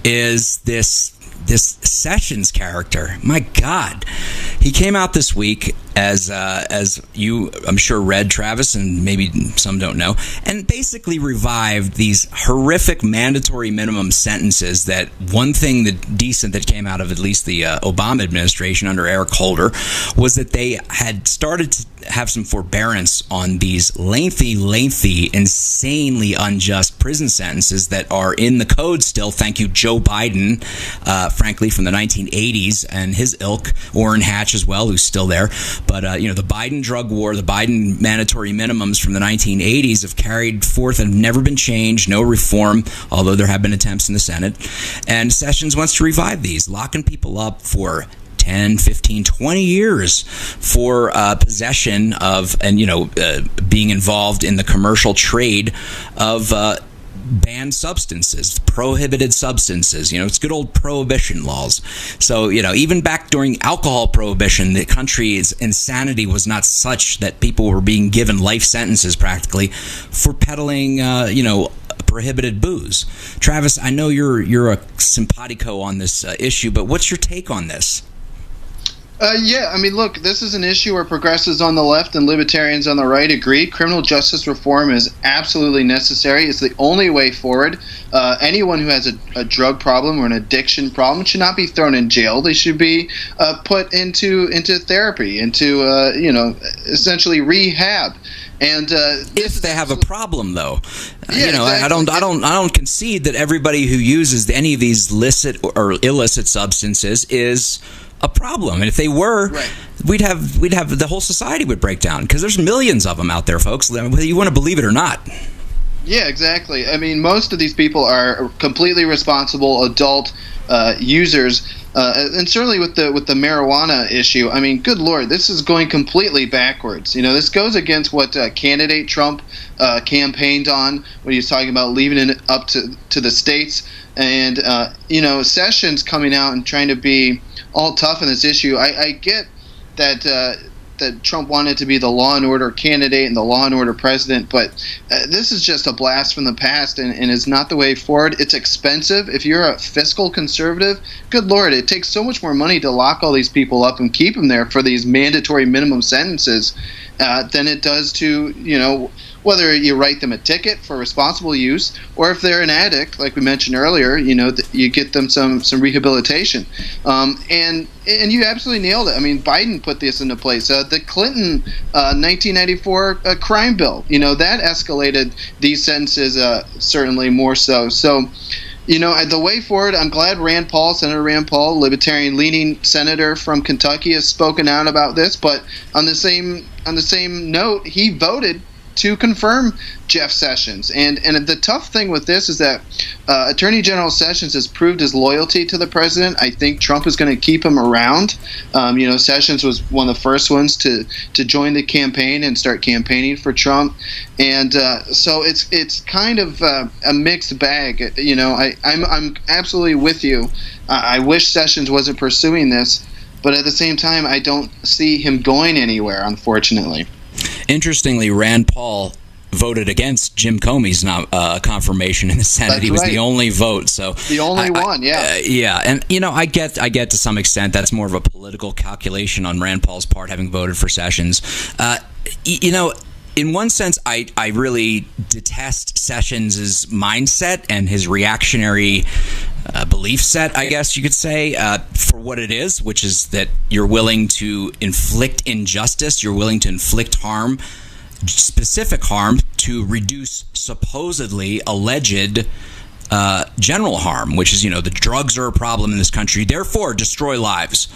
is this Sessions character. My God, he came out this week as you, I'm sure, read, Travis, and maybe some don't know, and basically revived these horrific mandatory minimum sentences. That one thing that decent that came out of at least the Obama administration under Eric Holder was that they had started to have some forbearance on these lengthy, insanely unjust prison sentences that are in the code still. Thank you, Joe Biden, frankly, from the 1980s, and his ilk, Orrin Hatch as well, who's still there. But, the Biden drug war, the Biden mandatory minimums from the 1980s have carried forth and never been changed, no reform, although there have been attempts in the Senate. And Sessions wants to revive these, locking people up for 10, 15, 20 years for possession of, and, being involved in the commercial trade of banned substances, prohibited substances. It's good old prohibition laws. So, even back during alcohol prohibition, the country's insanity was not such that people were being given life sentences practically for peddling, prohibited booze. Travis, I know you're a simpatico on this issue, but what's your take on this? Look, this is an issue where progressives on the left and libertarians on the right agree. Criminal justice reform is absolutely necessary. It's the only way forward. Anyone who has a drug problem or an addiction problem should not be thrown in jail. They should be put into therapy, into essentially rehab. And if they have a problem, though, exactly. I don't concede that everybody who uses any of these licit or illicit substances is a problem. And if they were, right, we'd have the whole society would break down, because there's millions of them out there, folks, whether you want to believe it or not. Yeah, exactly. I mean, most of these people are completely responsible adult users, and certainly with the marijuana issue. I mean, good Lord, this is going completely backwards. This goes against what candidate Trump campaigned on when he was talking about leaving it up to the states. And Sessions coming out and trying to be all tough in this issue. I get that Trump wanted to be the law and order candidate and the law and order president, but this is just a blast from the past and is not the way forward. It's expensive. If you're a fiscal conservative, good Lord, it takes so much more money to lock all these people up and keep them there for these mandatory minimum sentences than it does to, whether you write them a ticket for responsible use, or if they're an addict, like we mentioned earlier, you get them some rehabilitation. And you absolutely nailed it. I mean, Biden put this into place. The Clinton 1994 crime bill, that escalated these sentences certainly more so. So, the way forward, I'm glad Senator Rand Paul, libertarian-leaning senator from Kentucky, has spoken out about this. But on the same note, he voted to confirm Jeff Sessions. And the tough thing with this is that Attorney General Sessions has proved his loyalty to the president. I think Trump is going to keep him around. Sessions was one of the first ones to join the campaign and start campaigning for Trump. And so it's kind of a mixed bag. I'm absolutely with you. I wish Sessions wasn't pursuing this, but at the same time, I don't see him going anywhere, unfortunately. Interestingly, Rand Paul voted against Jim Comey's confirmation in the Senate. That's he was right. the only vote. So the only one, yeah. Yeah, and I get to some extent that's more of a political calculation on Rand Paul's part, having voted for Sessions. In one sense, I really detest Sessions' mindset and his reactionary belief set, I guess you could say, for what it is, which is that you're willing to inflict injustice, you're willing to inflict harm, specific harm, to reduce supposedly alleged general harm, which is, the drugs are a problem in this country, therefore destroy lives,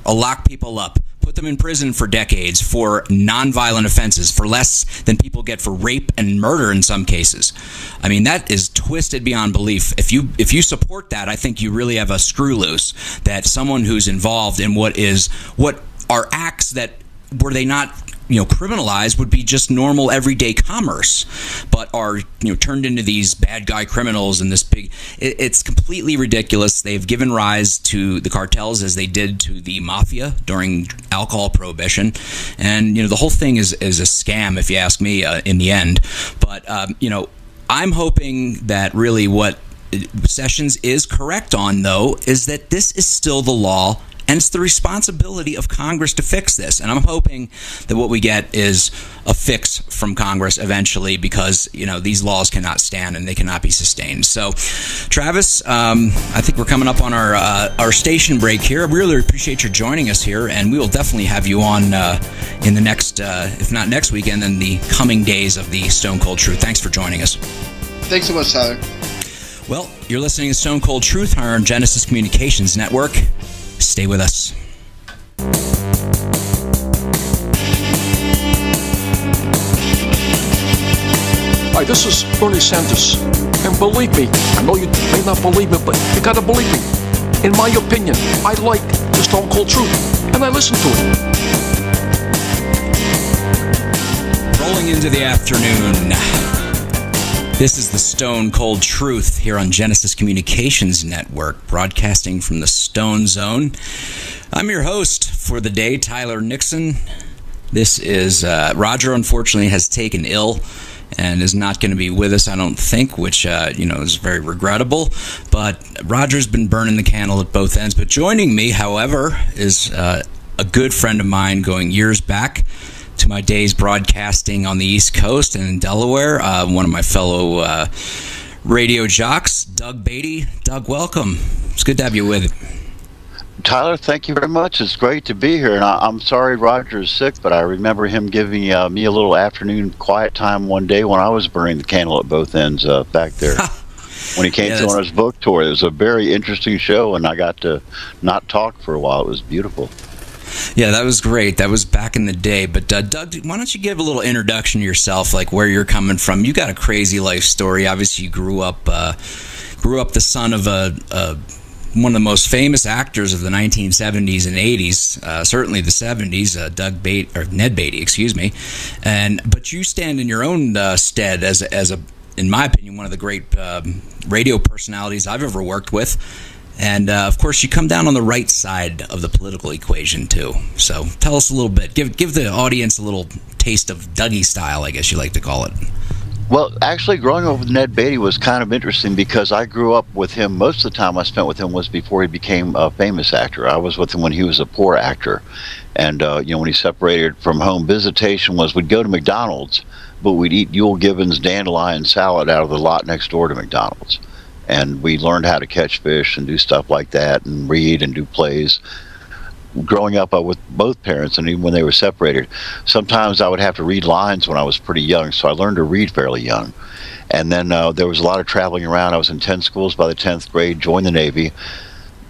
lock people up, put them in prison for decades for nonviolent offenses, for less than people get for rape and murder in some cases. I mean, that is twisted beyond belief. If you support that, I think you really have a screw loose, that someone who's involved in what are acts that, were they not criminalized would be just normal everyday commerce, but are turned into these bad guy criminals and this big. It's completely ridiculous. They've given rise to the cartels as they did to the mafia during alcohol prohibition, and the whole thing is a scam, if you ask me. In the end, but I'm hoping that really what Sessions is correct on, though, is that this is still the law. And it's the responsibility of Congress to fix this. And I'm hoping that what we get is a fix from Congress eventually, because, these laws cannot stand and they cannot be sustained. So, Travis, I think we're coming up on our station break here. I really appreciate your joining us here, and we will definitely have you on in the next, if not next weekend, then the coming days of the Stone Cold Truth. Thanks for joining us. Thanks so much, Tyler. Well, you're listening to Stone Cold Truth on Genesis Communications Network. Stay with us. Hi, this is Bernie Sanders. And believe me, I know you may not believe me, but you gotta believe me. In my opinion, I like the Stone Cold Truth, and I listen to it. Rolling into the afternoon. This is the Stone Cold Truth here on Genesis Communications Network, broadcasting from the Stone Zone. I'm your host for the day, Tyler Nixon. This is Roger, unfortunately, has taken ill and is not going to be with us, I don't think, which, is very regrettable. But Roger's been burning the candle at both ends. But joining me, however, is a good friend of mine going years back to my days broadcasting on the East Coast and in Delaware, one of my fellow radio jocks, Doug Beatty. Doug, welcome. It's good to have you with. Tyler, thank you very much. It's great to be here, and I'm sorry Roger is sick, but I remember him giving me a little afternoon quiet time one day when I was burning the candle at both ends back there. When he came on his book tour, it was a very interesting show, and I got to not talk for a while. It was beautiful. Yeah, that was great. That was back in the day. But Doug, why don't you give a little introduction to yourself, like where you're coming from? You got a crazy life story. Obviously, you grew up the son of one of the most famous actors of the 1970s and 80s, certainly the 70s, Ned Beatty, excuse me. But you stand in your own stead as in my opinion, one of the great radio personalities I've ever worked with. And, of course, you come down on the right side of the political equation, too. So tell us a little bit. Give the audience a little taste of Dougie style, I guess you like to call it. Well, actually, growing up with Ned Beatty was kind of interesting because I grew up with him. Most of the time I spent with him was before he became a famous actor. I was with him when he was a poor actor. And, when he separated from home, visitation was we'd go to McDonald's, but we'd eat Yule Gibbons dandelion salad out of the lot next door to McDonald's. And we learned how to catch fish and do stuff like that and read and do plays. Growing up with both parents, and even when they were separated, sometimes I would have to read lines when I was pretty young, so I learned to read fairly young. And then there was a lot of traveling around. I was in 10 schools by the 10th grade, joined the Navy,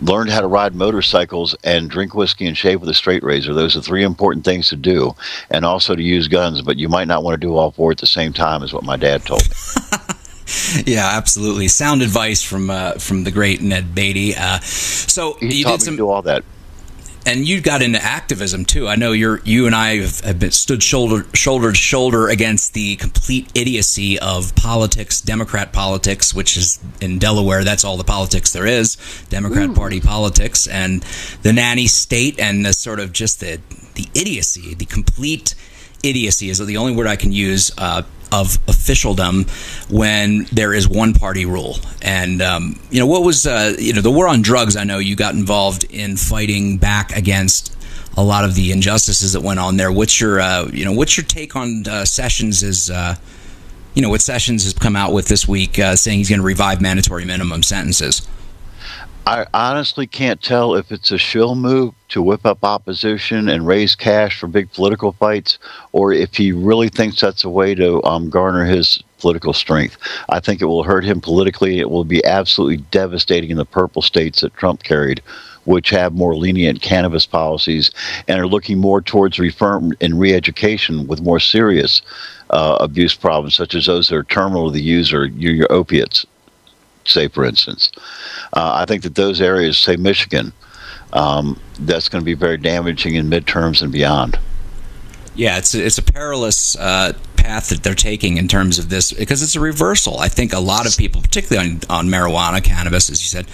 learned how to ride motorcycles and drink whiskey and shave with a straight razor. Those are 3 important things to do, and also to use guns, but you might not want to do all 4 at the same time, is what my dad told me. Yeah, absolutely. Sound advice from the great Ned Beatty. So he taught me to do all that. And you got into activism too. I know you and I have been stood shoulder to shoulder against the complete idiocy of politics, Democrat politics, which is in Delaware. That's all the politics there is, Democrat Party politics, and the nanny state, and the sort of just the idiocy, the complete idiocy is the only word I can use of officialdom when there is one party rule. And what was the war on drugs? I know you got involved in fighting back against a lot of the injustices that went on there. What's your take on Sessions? What Sessions has come out with this week, saying he's going to revive mandatory minimum sentences? I honestly can't tell if it's a shill move to whip up opposition and raise cash for big political fights, or if he really thinks that's a way to garner his political strength. I think it will hurt him politically. It will be absolutely devastating in the purple states that Trump carried, which have more lenient cannabis policies and are looking more towards reform and re-education with more serious abuse problems, such as those that are terminal to the user, your opiates, say, for instance. I think that those areas, say Michigan, that's going to be very damaging in midterms and beyond. Yeah, it's a perilous path that they're taking in terms of this, because it's a reversal. I think a lot of people, particularly on marijuana, cannabis, as you said,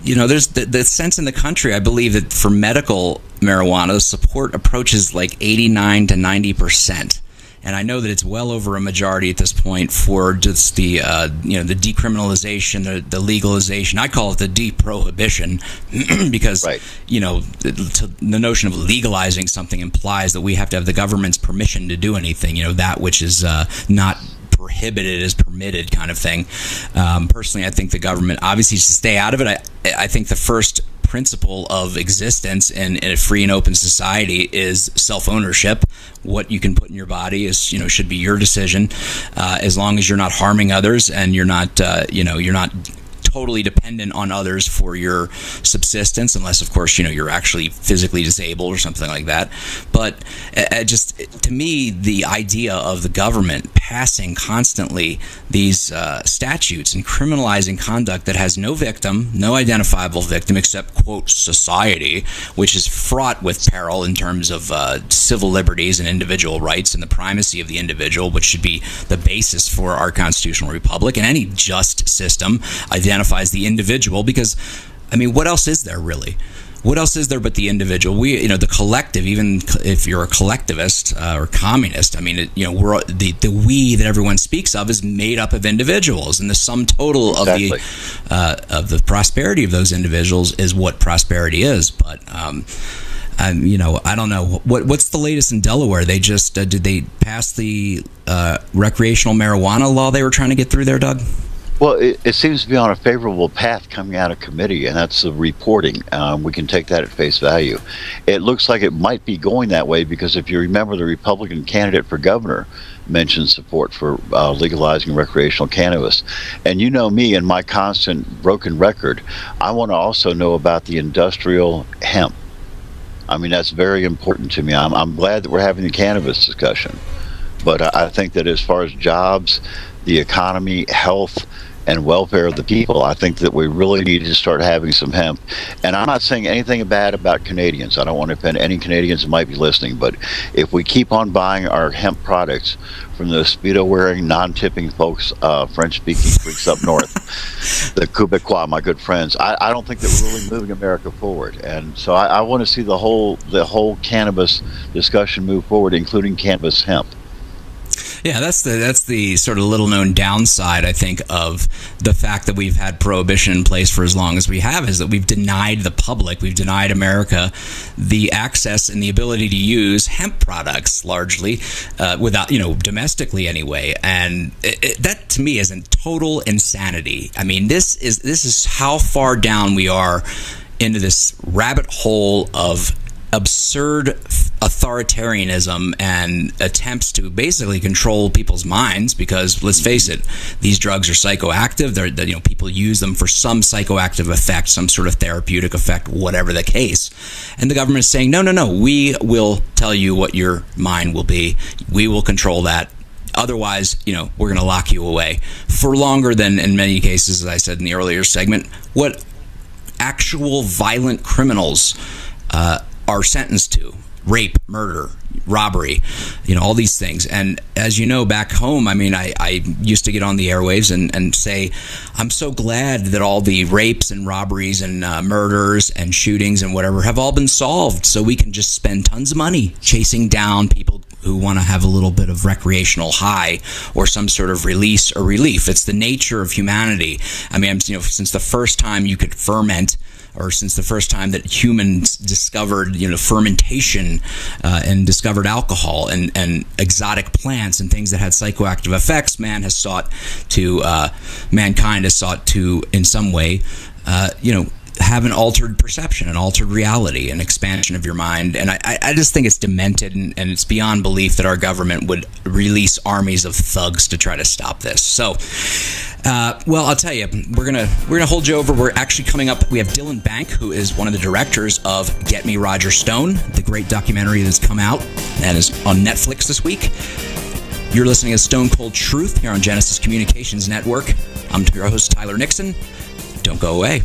there's the sense in the country, I believe, that for medical marijuana, the support approaches like 89 to 90%. And I know that it's well over a majority at this point for just the the decriminalization, the legalization. I call it the deprohibition, because the notion of legalizing something implies that we have to have the government's permission to do anything. That which is not prohibited is permitted, kind of thing. Personally, I think the government obviously should stay out of it. I think the first principle of existence in a free and open society is self-ownership. What you can put in your body is, should be your decision, as long as you're not harming others and you're not, you're not totally dependent on others for your subsistence, unless, of course, you're actually physically disabled or something like that. But just to me, the idea of the government passing constantly these statutes and criminalizing conduct that has no victim, no identifiable victim, except, quote, society, which is fraught with peril in terms of civil liberties and individual rights and the primacy of the individual, which should be the basis for our constitutional republic. And any just system identifies the individual, because, what else is there really? What else is there but the individual? The collective, even if you're a collectivist or communist, we're the we that everyone speaks of is made up of individuals, and the sum total of the prosperity of those individuals is what prosperity is. But I don't know what's the latest in Delaware. They just did they pass the recreational marijuana law they were trying to get through there, Doug? Well, it seems to be on a favorable path coming out of committee, and that's the reporting. We can take that at face value. It looks like it might be going that way because if you remember, the Republican candidate for governor mentioned support for legalizing recreational cannabis. And you know me and my constant broken record, I want to also know about the industrial hemp. That's very important to me. I'm glad that we're having the cannabis discussion. But I think that as far as jobs, the economy, health, and welfare of the people, I think that we really need to start having some hemp. And I'm not saying anything bad about Canadians. I don't want to offend any Canadians that might be listening, but if we keep on buying our hemp products from those Speedo-wearing, non-tipping folks, French-speaking freaks up north, the Quebecois, my good friends, I don't think that we're really moving America forward. And so I want to see the whole cannabis discussion move forward, including cannabis hemp. Yeah, that's the sort of little known downside, I think, of the fact that we've had prohibition in place for as long as we have, is that we've denied the public, we've denied America the access and the ability to use hemp products largely without, domestically anyway. And that to me is a total insanity. This is how far down we are into this rabbit hole of absurd authoritarianism and attempts to basically control people's minds, because let's face it, these drugs are psychoactive. They're people use them for some psychoactive effect, some sort of therapeutic effect, whatever the case. And the government is saying, no, we will tell you what your mind will be. We will control that. Otherwise, we're going to lock you away for longer than, in many cases, as I said in the earlier segment, what actual violent criminals are sentenced to: rape, murder, robbery, all these things. And as you know, back home, I used to get on the airwaves and say, I'm so glad that all the rapes and robberies and murders and shootings and whatever have all been solved, so we can just spend tons of money chasing down people who want to have a little bit of recreational high or some sort of release or relief. It's the nature of humanity. Since the first time you could ferment, or since the first time that humans discovered, fermentation and discovered alcohol and exotic plants and things that had psychoactive effects, mankind has sought to, in some way, have an altered perception, an altered reality, an expansion of your mind. And I just think it's demented, and it's beyond belief that our government would release armies of thugs to try to stop this. So, well, I'll tell you, we're gonna hold you over. We're actually coming up. We have Dylan Bank, who is one of the directors of Get Me Roger Stone, the great documentary that's come out and is on Netflix this week. You're listening to Stone Cold Truth here on Genesis Communications Network. I'm your host, Tyler Nixon. Don't go away.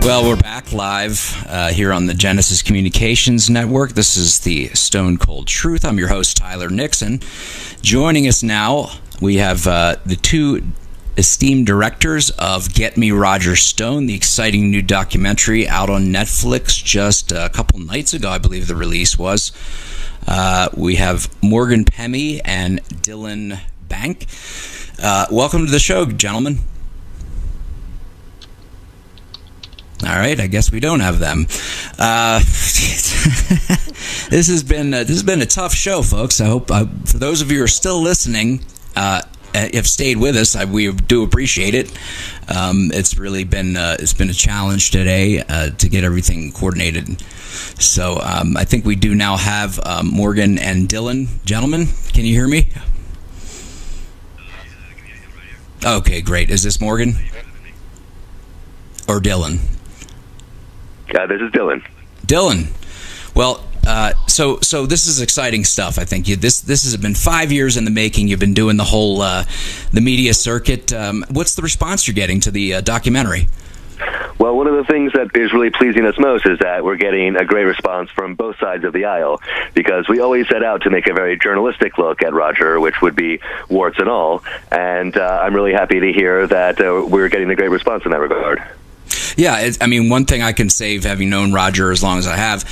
Well, we're back live here on the Genesis Communications Network. This is the Stone Cold Truth. I'm your host, Tyler Nixon. Joining us now, we have the two esteemed directors of Get Me Roger Stone, the exciting new documentary out on Netflix just a couple nights ago, I believe the release was. We have Morgan Pemi and Dylan Bank. Welcome to the show, gentlemen. All right, I guess we don't have them. This has been a tough show, folks. I hope for those of you who are still listening, have stayed with us. We do appreciate it. It's really been a challenge today to get everything coordinated. So I think we do now have Morgan and Dylan. Gentlemen, can you hear me? Okay, great. Is this Morgan or Dylan? This is Dylan. Dylan. Well, so this is exciting stuff. I think this has been 5 years in the making. You've been doing the whole the media circuit. What's the response you're getting to the documentary? Well, one of the things that is really pleasing us most is that we're getting a great response from both sides of the aisle, because we always set out to make a very journalistic look at Roger, which would be warts and all. And I'm really happy to hear that we're getting a great response in that regard. Yeah, I mean, one thing I can say, having known Roger as long as I have,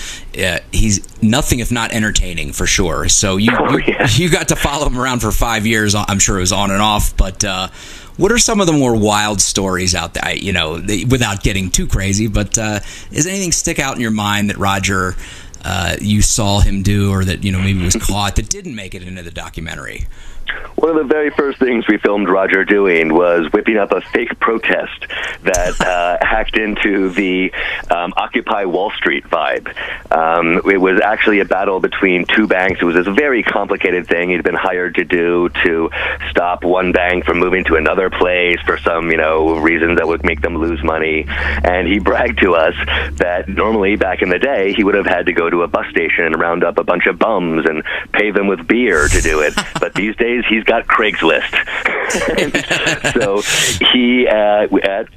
he's nothing if not entertaining, for sure. So you got to follow him around for 5 years. I'm sure it was on and off. But what are some of the more wild stories out there? You know, without getting too crazy, but does anything stick out in your mind that Roger, you saw him do, or that maybe was caught that didn't make it into the documentary? One of the very first things we filmed Roger doing was whipping up a fake protest that hacked into the Occupy Wall Street vibe. It was actually a battle between two banks. It was this very complicated thing he'd been hired to do to stop one bank from moving to another place for some, reasons that would make them lose money. And he bragged to us that normally back in the day he would have had to go to a bus station and round up a bunch of bums and pay them with beer to do it. But these days he's got Craigslist. So he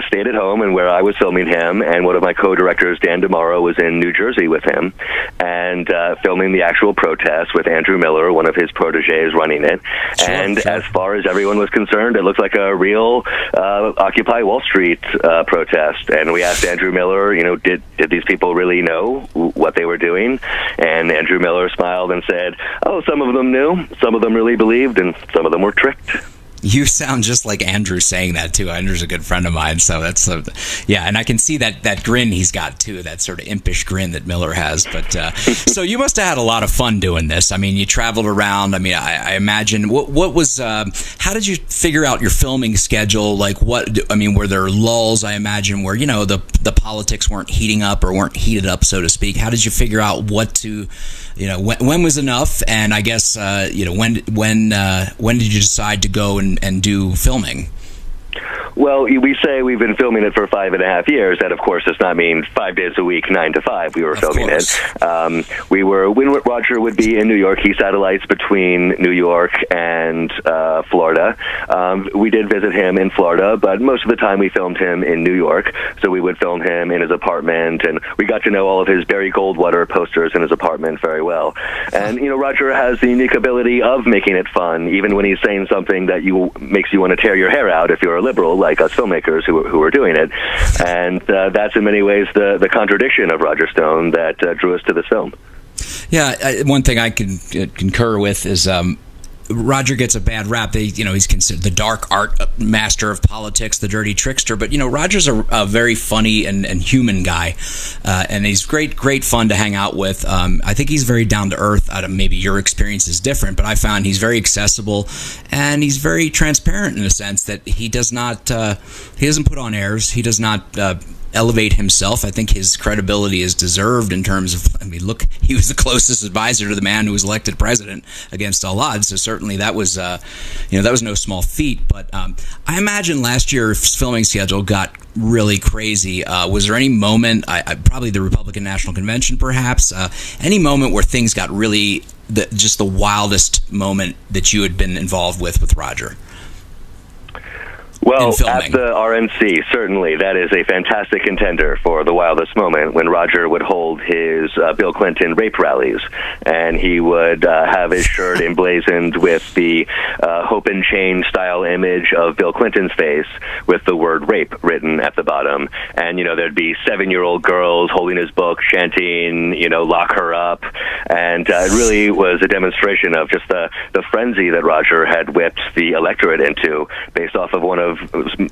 stayed at home, and where I was filming him, and one of my co-directors, Dan DeMauro, was in New Jersey with him, and filming the actual protest with Andrew Miller, one of his proteges, running it. Sure. As far as everyone was concerned, it looked like a real Occupy Wall Street protest. And we asked Andrew Miller, did these people really know what they were doing? And Andrew Miller smiled and said, oh, some of them knew, some of them really believed, and some of them were tricked. You sound just like Andrew saying that, too. Andrew's a good friend of mine, so that's yeah, and I can see that grin he's got, too, that sort of impish grin that Miller has. But so you must have had a lot of fun doing this. I mean, you traveled around. I mean, I imagine, what was, how did you figure out your filming schedule? Like, were there lulls, I imagine, where, the politics weren't heating up or weren't heated up, so to speak? How did you figure out what to, when was enough? And I guess, when did you decide to go and do filming? Well, we say we've been filming it for 5.5 years. That, of course, does not mean 5 days a week, 9 to 5. We were filming it. When Roger would be in New York, he satellites between New York and Florida. We did visit him in Florida, but most of the time we filmed him in New York. So we would film him in his apartment, and we got to know all of his Barry Goldwater posters in his apartment very well. And, Roger has the unique ability of making it fun, even when he's saying something that makes you want to tear your hair out if you're a liberal, like us filmmakers who are doing it. And that's in many ways the contradiction of Roger Stone that drew us to this film. Yeah, one thing I can concur with is Roger gets a bad rap. He's considered the dark art master of politics, the dirty trickster. But Roger's a very funny and human guy, and he's great fun to hang out with. I think he's very down to earth. Maybe your experience is different, but I found he's very accessible, and he's very transparent in the sense that he doesn't put on airs. He does not elevate himself. I think his credibility is deserved in terms of, look, he was the closest advisor to the man who was elected president against all odds. So certainly that was, that was no small feat. But I imagine last year's filming schedule got really crazy. Was there any moment, probably the Republican National Convention perhaps, any moment where things got really, just the wildest moment that you had been involved with Roger? Well, in filming? At the RNC, certainly. That is a fantastic contender for the wildest moment when Roger would hold his Bill Clinton rape rallies, and he would have his shirt emblazoned with the hope and change style image of Bill Clinton's face with the word rape written at the bottom. And, there'd be 7-year-old girls holding his book, chanting, lock her up. And it really was a demonstration of just the frenzy that Roger had whipped the electorate into based off of one of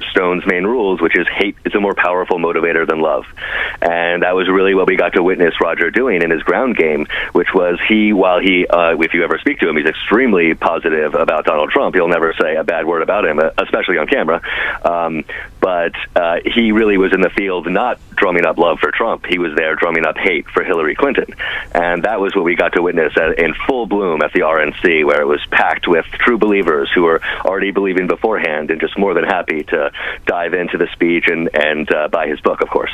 Stone's main rules, which is hate is a more powerful motivator than love. And that was really what we got to witness Roger doing in his ground game, which was while he, if you ever speak to him, he's extremely positive about Donald Trump. He'll never say a bad word about him, especially on camera. But he really was in the field not drumming up love for Trump. He was there drumming up hate for Hillary Clinton. And that was what we got to witness in full bloom at the RNC, where it was packed with true believers who were already believing beforehand and just more than happy to dive into the speech and buy his book, of course.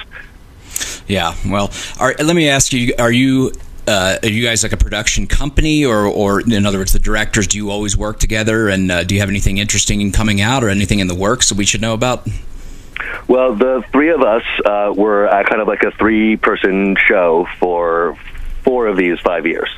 Yeah, well, let me ask you, are you guys like a production company, or in other words, the directors, do you always work together, and do you have anything interesting in coming out or anything in the works that we should know about? Well, the three of us were kind of like a 3-person show for 4 of these 5 years,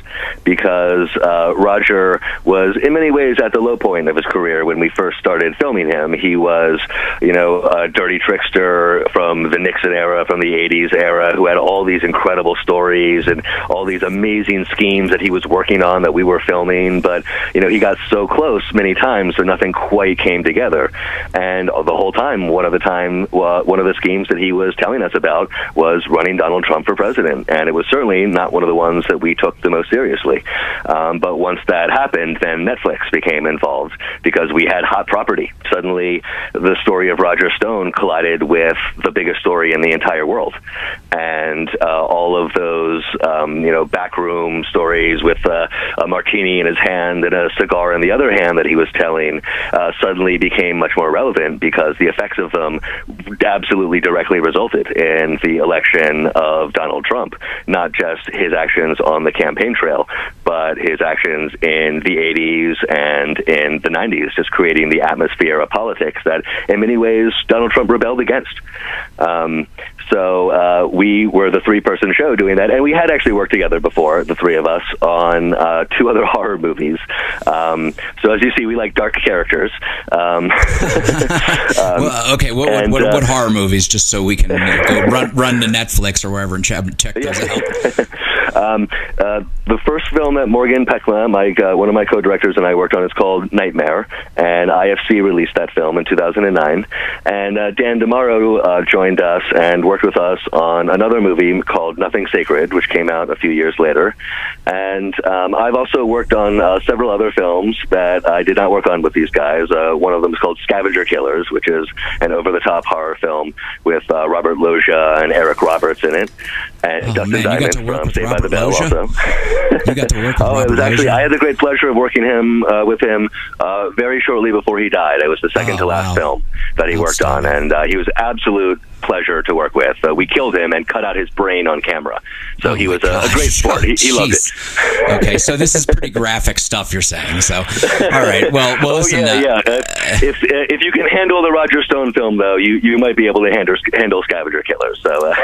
because Roger was in many ways at the low point of his career when we first started filming him. He was, a dirty trickster from the Nixon era, from the 80s era, who had all these incredible stories and all these amazing schemes that he was working on that we were filming. But, he got so close many times, so nothing quite came together. And the whole time, one of the schemes that he was telling us about was running Donald Trump for president. And it was certainly not one of the ones that we took the most seriously. But once that happened, then Netflix became involved because we had hot property. Suddenly, the story of Roger Stone collided with the biggest story in the entire world. And all of those, backroom stories with a martini in his hand and a cigar in the other hand that he was telling suddenly became much more relevant, because the effects of them absolutely directly resulted in the election of Donald Trump, not just his actions on the campaign trail, but his actions in the 80s and in the 90s, just creating the atmosphere of politics that in many ways Donald Trump rebelled against. So we were the 3-person show doing that, and we had actually worked together before, the 3 of us, on 2 other horror movies. So as you see, we like dark characters. Well, okay, what horror movies, just so we can go run to Netflix or wherever and check those out? The first film that Morgan Pekla, one of my co-directors, and I worked on is called Nightmare, and IFC released that film in 2009. And Dan DeMauro joined us and worked with us on another movie called Nothing Sacred, which came out a few years later. And I've also worked on several other films that I did not work on with these guys. One of them is called Scavenger Killers, which is an over-the-top horror film with Robert Loggia and Eric Roberts in it. And Dustin Diamond from Saved by the Bell also. You got to work with Robert it was actually, Loggia? I had the great pleasure of working with him very shortly before he died. It was the second to last film that he worked on, and he was absolute pleasure to work with. We killed him and cut out his brain on camera. So he was a great sport. He loved it. Okay, so this is pretty graphic stuff you're saying. So, all right. Well, listen. If you can handle the Roger Stone film, though, you might be able to handle Scavenger Killers. So,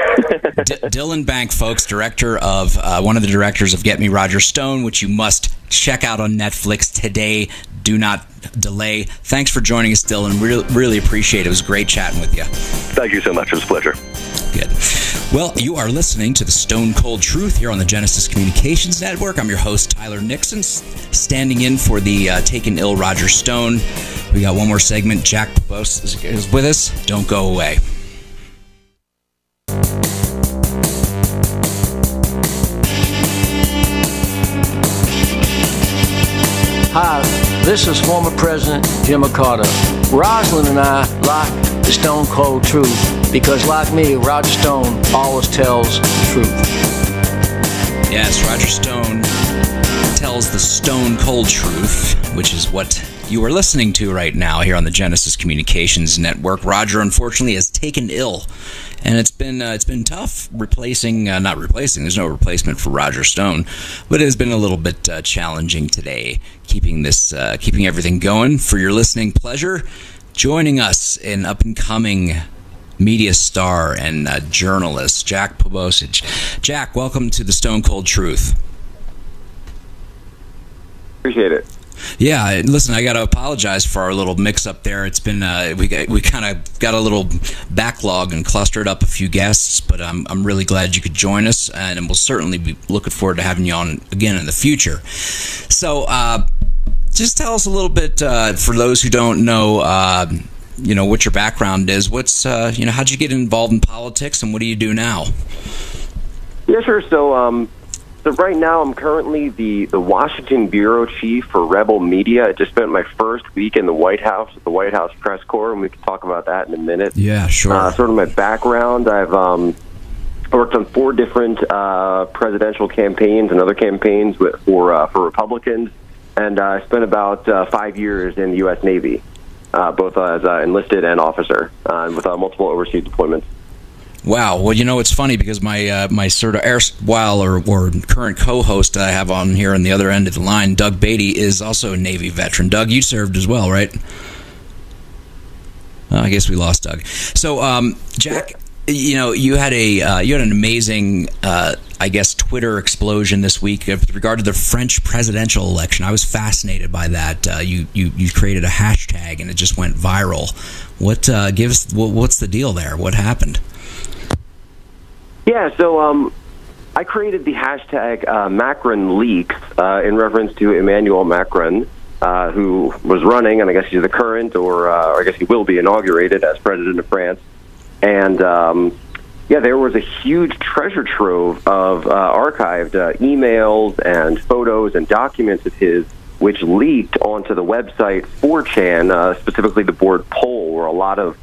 Dylan Bank, folks, director of one of the directors of Get Me Roger Stone, which you must check out on Netflix today. Do not delay. Thanks for joining us, Dylan. Really appreciate it. It was great chatting with you. Thank you so much. It was a pleasure. Good. Well, you are listening to the Stone Cold Truth here on the Genesis Communications Network. I'm your host, Tyler Nixon, standing in for the taken ill Roger Stone. We got one more segment. Jack Bose is with us. Don't go away. Hi, this is former President Jimmy Carter. Rosalind and I like the Stone Cold Truth because, like me, Roger Stone always tells the truth. Yes, Roger Stone tells the Stone Cold Truth, which is what you are listening to right now here on the Genesis Communications Network. Roger, unfortunately, has taken ill, and it's been tough not replacing. There's no replacement for Roger Stone, but it has been a little bit challenging today, keeping everything going for your listening pleasure. Joining us, an up-and-coming media star and journalist, Jack Pobosich. Jack, welcome to the Stone Cold Truth. Appreciate it. Yeah, listen, I got to apologize for our little mix-up there. It's been we kind of got a little backlog and clustered up a few guests, but I'm really glad you could join us, and we'll certainly be looking forward to having you on again in the future. So, just tell us a little bit for those who don't know, what your background is. What's how'd you get involved in politics, and what do you do now? Yeah, sure. So right now I'm currently the Washington bureau chief for Rebel Media. I just spent my first week in the White House at the White House press corps, and we can talk about that in a minute. Yeah, sure. Sort of my background, I've worked on 4 different presidential campaigns and other campaigns for Republicans, and I spent about 5 years in the U.S. Navy, both as enlisted and officer, with multiple overseas deployments. Wow. Well, it's funny because my sort of erstwhile or current co-host that I have on here on the other end of the line, Doug Beatty, is also a Navy veteran. Doug, you served as well, right? I guess we lost Doug. So, Jack, you had an amazing, Twitter explosion this week with regard to the French presidential election. I was fascinated by that. You created a hashtag and it just went viral. What's the deal there? What happened? Yeah, so I created the hashtag Macron Leaks in reference to Emmanuel Macron, who was running, and I guess he's the current, or I guess he will be inaugurated as president of France. And there was a huge treasure trove of archived emails and photos and documents of his, which leaked onto the website 4chan, specifically the board Poll, where a lot of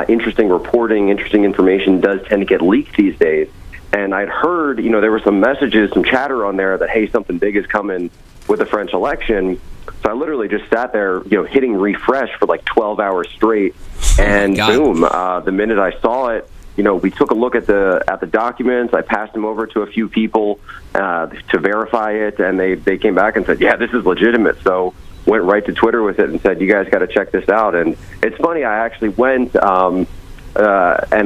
interesting reporting, interesting information does tend to get leaked these days. And I'd heard, there were some messages, some chatter on there that, hey, something big is coming with the French election. So I literally just sat there, hitting refresh for like 12 hours straight. And boom, the minute I saw it, we took a look at the documents. I passed them over to a few people to verify it, and they came back and said, yeah, this is legitimate. So went right to Twitter with it and said, you guys got to check this out. And it's funny, I actually went and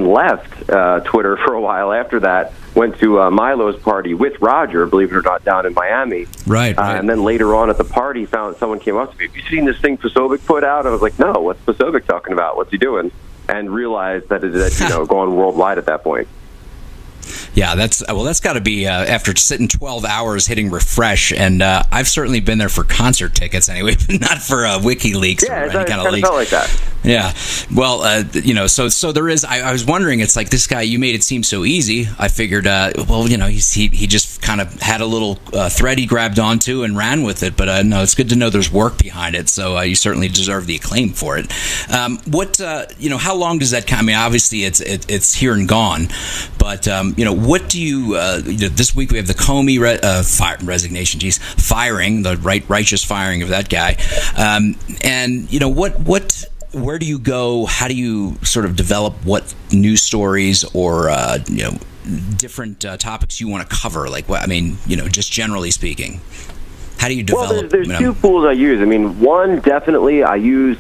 left Twitter for a while after that, went to Milo's party with Roger, believe it or not, down in Miami. Right. And then later on at the party, someone came up to me, have you seen this thing Posobiec put out? I was like, no, what's Posobiec talking about? What's he doing? And realized that it had gone worldwide at that point. Yeah, that's got to be after sitting 12 hours hitting refresh, and I've certainly been there for concert tickets anyway, but not for WikiLeaks or any kind of leaks. Felt like that. Yeah, well, so there is. I was wondering, it's like this guy. You made it seem so easy. I figured, he just kind of had a little thread he grabbed onto and ran with it. But no, it's good to know there's work behind it. So you certainly deserve the acclaim for it. How long does that? I mean, obviously it's here and gone, but what do you? This week we have the Comey resignation. Firing, the righteous firing of that guy, where do you go? How do you sort of develop what news stories or different topics you want to cover? Like, just generally speaking, how do you develop? Well, there's 2 pools I use. I mean, one, definitely I use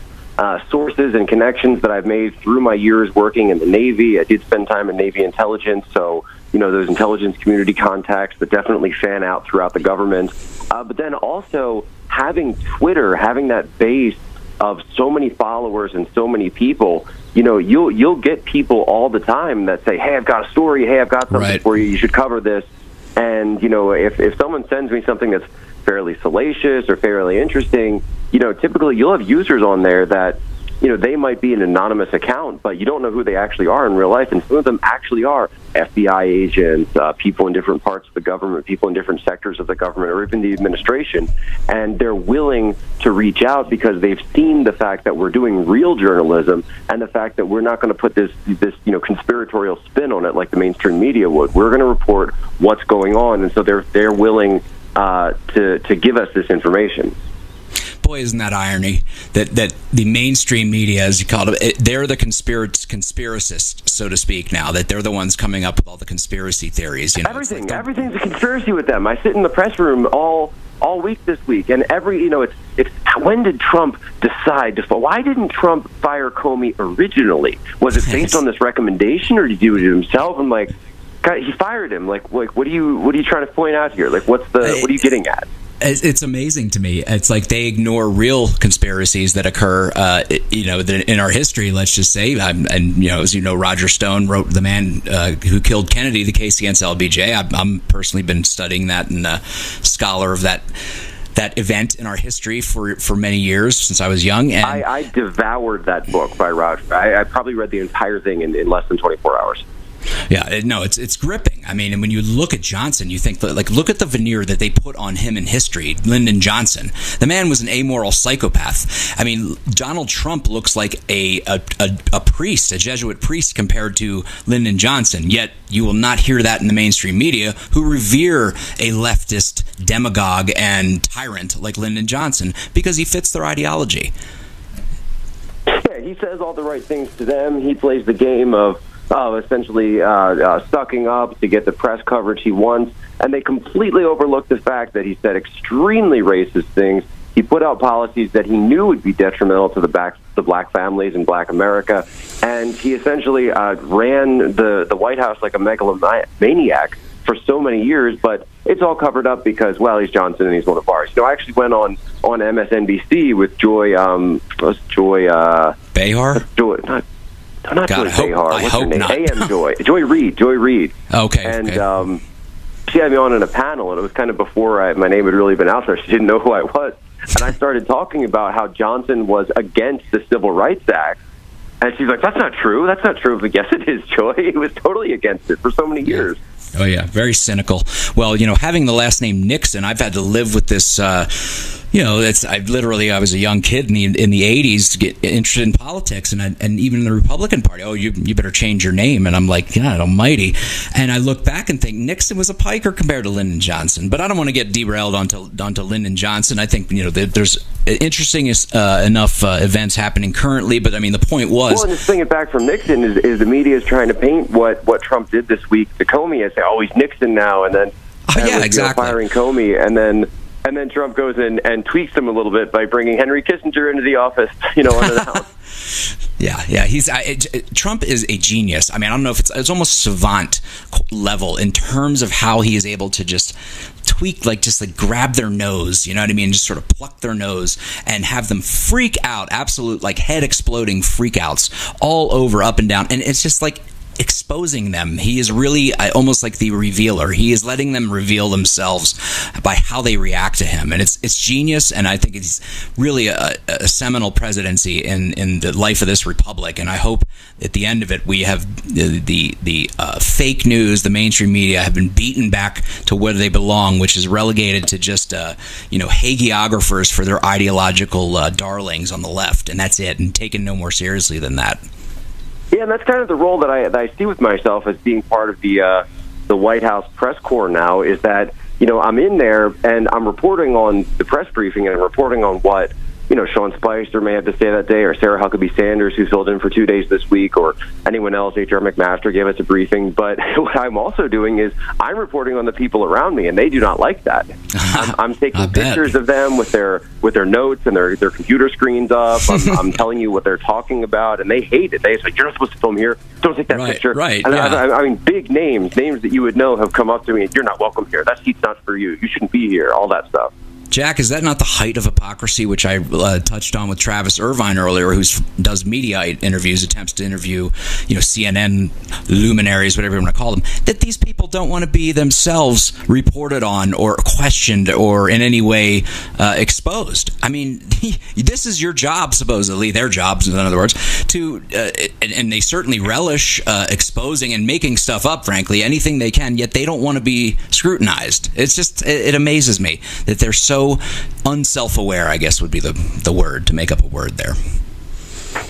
sources and connections that I've made through my years working in the Navy. I did spend time in Navy intelligence, so those intelligence community contacts that definitely fan out throughout the government. But then also having Twitter, having that base of so many followers and so many people, you'll get people all the time that say, hey, I've got a story, hey, I've got something for you should cover this. And, if someone sends me something that's fairly salacious or fairly interesting, typically you'll have users on there that, they might be an anonymous account, but you don't know who they actually are in real life. And some of them actually are FBI agents, people in different parts of the government, people in different sectors of the government, or even the administration. And they're willing to reach out because they've seen the fact that we're doing real journalism and the fact that we're not going to put this conspiratorial spin on it like the mainstream media would. We're going to report what's going on. And so they're willing to give us this information. Boy, isn't that irony that the mainstream media, as you call it, they're the conspiracists, so to speak, now, that they're the ones coming up with all the conspiracy theories. Everything's a conspiracy with them. I sit in the press room all all week this week, and it's when did Trump decide to? Why didn't Trump fire Comey originally? Was it based on this recommendation, or did he do it himself? I'm like, God, he fired him. Like, what are you trying to point out here? Like, what are you getting at? It's amazing to me. It's like they ignore real conspiracies that occur, in our history. Let's just say, and as you know, Roger Stone wrote "The Man Who Killed Kennedy," the case against LBJ. I'm personally been studying that and a scholar of that event in our history for many years since I was young. And I devoured that book by Roger. I probably read the entire thing in less than 24 hours. Yeah, no, it's gripping. I mean, and when you look at Johnson, you think that, like, look at the veneer that they put on him in history. Lyndon Johnson, the man was an amoral psychopath. I mean, Donald Trump looks like a priest, a Jesuit priest, compared to Lyndon Johnson. Yet you will not hear that in the mainstream media, who revere a leftist demagogue and tyrant like Lyndon Johnson because he fits their ideology. Yeah, he says all the right things to them. He plays the game of essentially sucking up to get the press coverage he wants, and they completely overlooked the fact that he said extremely racist things. He put out policies that he knew would be detrimental to the black families in black America, and he essentially ran the White House like a megalomaniac for so many years, but it's all covered up because, well, he's Johnson and he's one of ours. I actually went on MSNBC with Joy Behar? Not Joy Behar. What's her name? Not. AM Joy. Joy Reid. Okay. And she had me on in a panel, and it was kind of before my name had really been out there. She didn't know who I was. And I started talking about how Johnson was against the Civil Rights Act. And she's like, that's not true. That's not true. Like, yes, it is, Joy. He was totally against it for so many years. Oh, yeah. Very cynical. Well, having the last name Nixon, I've had to live with this. I was a young kid in the 80s to get interested in politics and even in the Republican Party. Oh, you better change your name. And I'm like, God almighty. And I look back and think Nixon was a piker compared to Lyndon Johnson. But I don't want to get derailed onto Lyndon Johnson. I think, there's interesting enough events happening currently. But, I mean, the point was... Well, and just bring it back from Nixon is the media is trying to paint what Trump did this week to Comey and say, oh, he's Nixon now. And then exactly. Firing Comey. And then Trump goes in and tweaks him a little bit by bringing Henry Kissinger into the office, unannounced. Yeah. Trump is a genius. I mean, I don't know if it's almost savant level in terms of how he is able to just tweak, just grab their nose, you know what I mean? Just sort of pluck their nose and have them freak out, absolute, head exploding freakouts all over, up and down. And it's just exposing them. He is really almost like the revealer. He is letting them reveal themselves by how they react to him, and it's genius. And I think it's really a seminal presidency in the life of this republic. And I hope at the end of it, we have the fake news, the mainstream media have been beaten back to where they belong, which is relegated to just hagiographers for their ideological darlings on the left, and that's it, and taken no more seriously than that. Yeah, and that's kind of the role that I see with myself as being part of the White House press corps now, is that, I'm in there and I'm reporting on the press briefing and I'm reporting on what, Sean Spicer may have to say that day, or Sarah Huckabee Sanders, who filled in for 2 days this week, or anyone else. H.R. McMaster gave us a briefing. But what I'm also doing is I'm reporting on the people around me, and they do not like that. I'm taking pictures of them with their notes and their computer screens up. I'm telling you what they're talking about, and they hate it. They say, you're not supposed to film here. Don't take that picture. Right. And yeah. I mean, big names that you would know have come up to me. You're not welcome here. That seat's not for you. You shouldn't be here. All that stuff. Jack, is that not the height of hypocrisy, which I touched on with Travis Irvine earlier, who does media interviews, attempts to interview, CNN luminaries, whatever you want to call them, that these people don't want to be themselves reported on or questioned or in any way exposed? I mean, this is your job, supposedly, their jobs, in other words, and they certainly relish exposing and making stuff up, frankly, anything they can, yet they don't want to be scrutinized. It's just, it amazes me that they're so unself-aware, I guess would be the word, to make up a word there.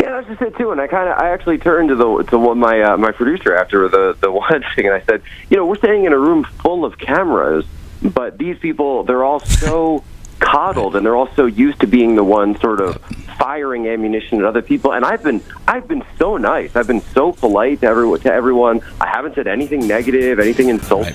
Yeah, that's just it too. And I actually turned to my producer after the one thing, and I said, we're staying in a room full of cameras, but these people, they're all so coddled, and they're all so used to being the one sort of firing ammunition at other people. And I've been so nice. I've been so polite to everyone. I haven't said anything negative, anything insulting.